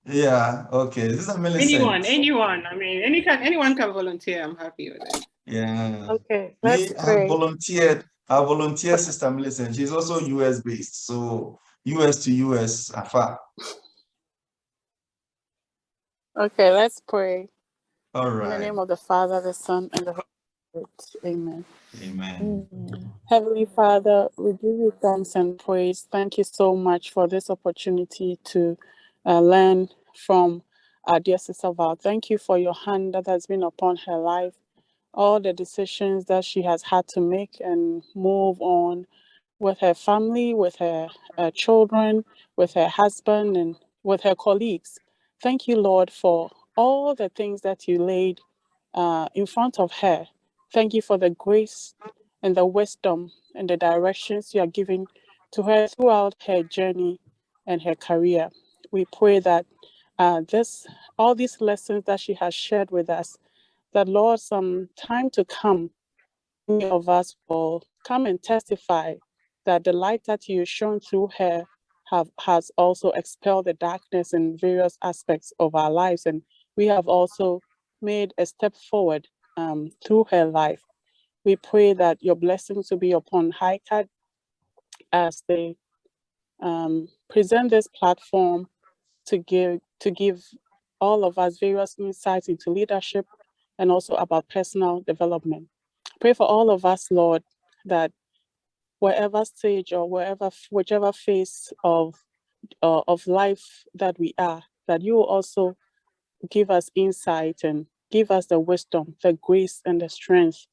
Yeah, okay. This is a Millicent. Anyone. I mean, anyone can volunteer. I'm happy with it. Yeah. Okay, let's pray. I volunteered Sister Millicent. She's also US based, so US to US afar. Okay, let's pray. All right. In the name of the Father, the Son, and the Holy Spirit. Amen. Amen. Heavenly Father, we give you thanks and praise. Thank you so much for this opportunity to learn from our dear Sister Val. Thank you for your hand that has been upon her life, all the decisions that she has had to make and move on with her family, with her children, with her husband, and with her colleagues. Thank you, Lord, for all the things that you laid in front of her. Thank you for the grace and the wisdom and the directions you are giving to her throughout her journey and her career. We pray that all these lessons that she has shared with us, that Lord, some time to come, many of us will come and testify that the light that you shone through her has also expelled the darkness in various aspects of our lives. And we have also made a step forward through her life. We pray that your blessings will be upon HiCAD as they present this platform to give all of us various insights into leadership and also about personal development. Pray for all of us, Lord, that wherever stage or whichever phase of life that we are, that you will also give us insight and give us the wisdom, the grace, and the strength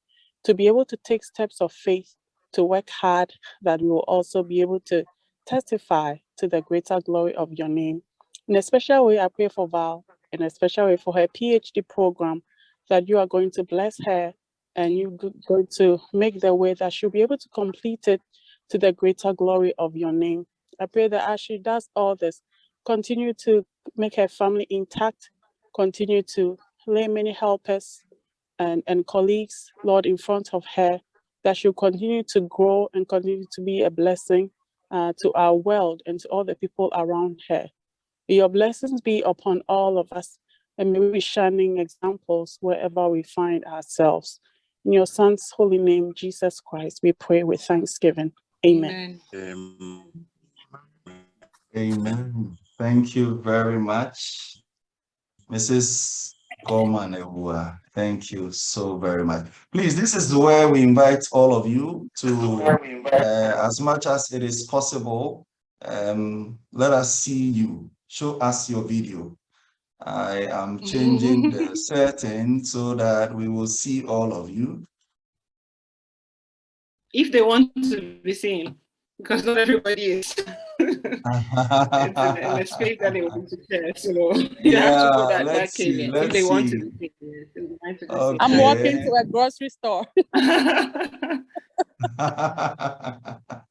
to be able to take steps of faith, to work hard, that we will also be able to testify to the greater glory of your name. In a special way, I pray for Val, in a special way for her PhD program, that you are going to bless her and you're going to make the way that she'll be able to complete it to the greater glory of your name. I pray that as she does all this, continue to make her family intact, continue to lay many helpers and colleagues, Lord, in front of her, that she'll continue to grow and continue to be a blessing to our world and to all the people around her. May your blessings be upon all of us, and may we be shining examples wherever we find ourselves. In your Son's holy name, Jesus Christ, we pray with thanksgiving. Amen. Amen. Thank you very much, Mrs. Coleman Ewua. Thank you so very much. Please, this is where we invite all of you to, as much as it is possible, let us see you. Show us your video. I am changing the setting so that we will see all of you. If they want to be seen, because not everybody is. It's in a space that they want to share, so you have to put that caveat. If they want to be seen, I'm walking to a grocery store.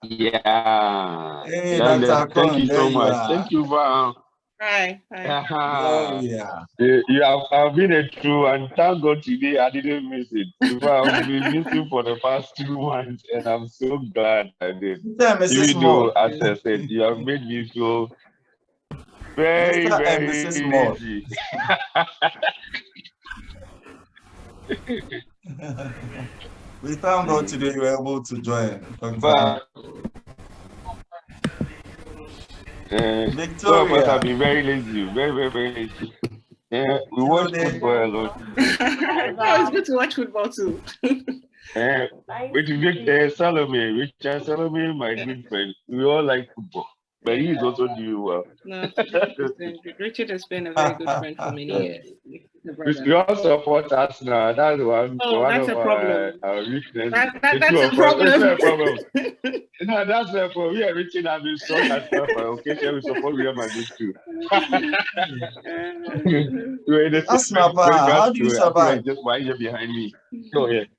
Yeah. Hey, Dr. Thank you so much. You thank you, Val. Hi. Oh, yeah. You have been a true, and thank God today I didn't miss it. I've been missing for the past 2 months, and I'm so glad I did. Yeah, Mrs. Even though, as I said, you have made me feel very, Mr. and very Mrs. Maud. easy. We thank God today you were able to join. But Victoria. some of us have been very lazy, very, very, very lazy. We watch football a lot. It's good to watch football too. With Salome, Richard Salome, my good friend, we all like football, but he is also doing well. No, Richard has been a very good friend for many years. We all support us now. That's one that's of a problem. our weaknesses. That's a problem. It's not a problem. No, that's a problem. We are reaching out to strong as well. Okay, we support Real Madrid too. Ask Papa, how do you survive? Just why you're behind me. Go ahead.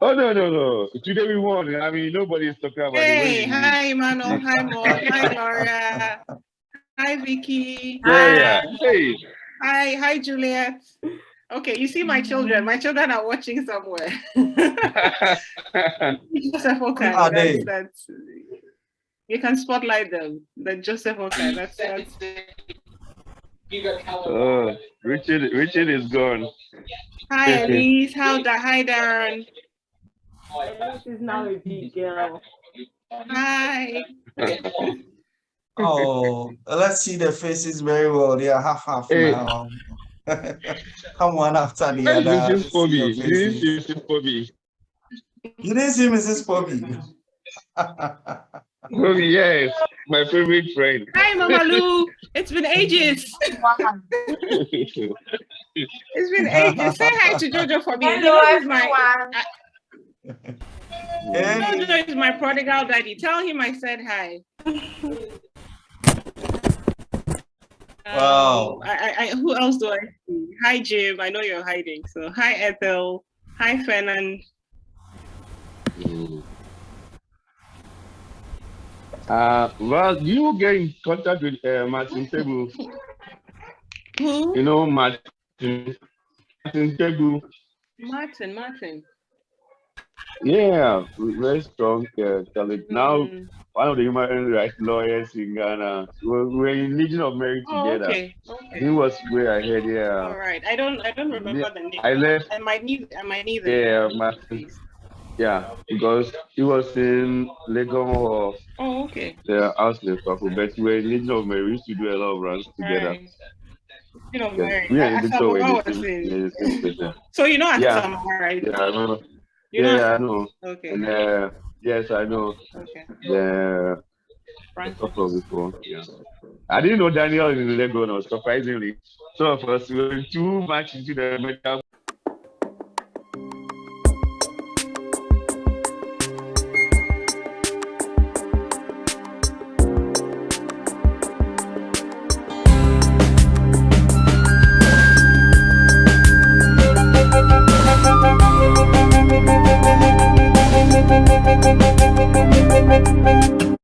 Oh, no. Today we won. I mean, nobody is talking about it. Hey, hi, Mano. Hi, Maud. Hi, Laura. Hi, Vicky. Yeah. Hey. Hi, Juliet. Okay, you see my children. My children are watching somewhere. Joseph Okai. That's you can spotlight them. The Joseph Okai. That's Richard is gone. Hi, Elise. Hi, Darren. Elise is now a big girl. Hi. Oh, let's see the faces very well. They are half now. Come one after the other. Mrs. Poby. You didn't see Mrs. Poby? Oh, yes, my favorite friend. Hi, Mama Lou. It's been ages. It's been ages. Say hi to Jojo for me. Hello, everyone. Jojo is my prodigal daddy. Tell him I said hi. Wow. Who else do I see? Hi, Jim. I know you're hiding. So, hi, Ethel. Hi, Fernand. Well, you get in contact with Martin Tebu. Who? You know Martin Tebu. Martin. Yeah, very strong talent. Now, one of the human rights lawyers in Ghana. We're in Legion of Merit together. Okay. He was way ahead. Yeah. All right. I don't remember the name. I left. I might need the Yeah, name. Martin. Yeah, because he was in Lagos. Oh, okay. The house but we're in Legion of Merit. We used to do a lot of runs together. Right. You know, Mary. We are in the same. So you know Asama, right? Yeah, I remember. I know. Okay. And, yes, I know. Okay. The couple before. Yeah. I didn't know Daniel in Lagos, surprisingly. Some of us were too much into the makeup.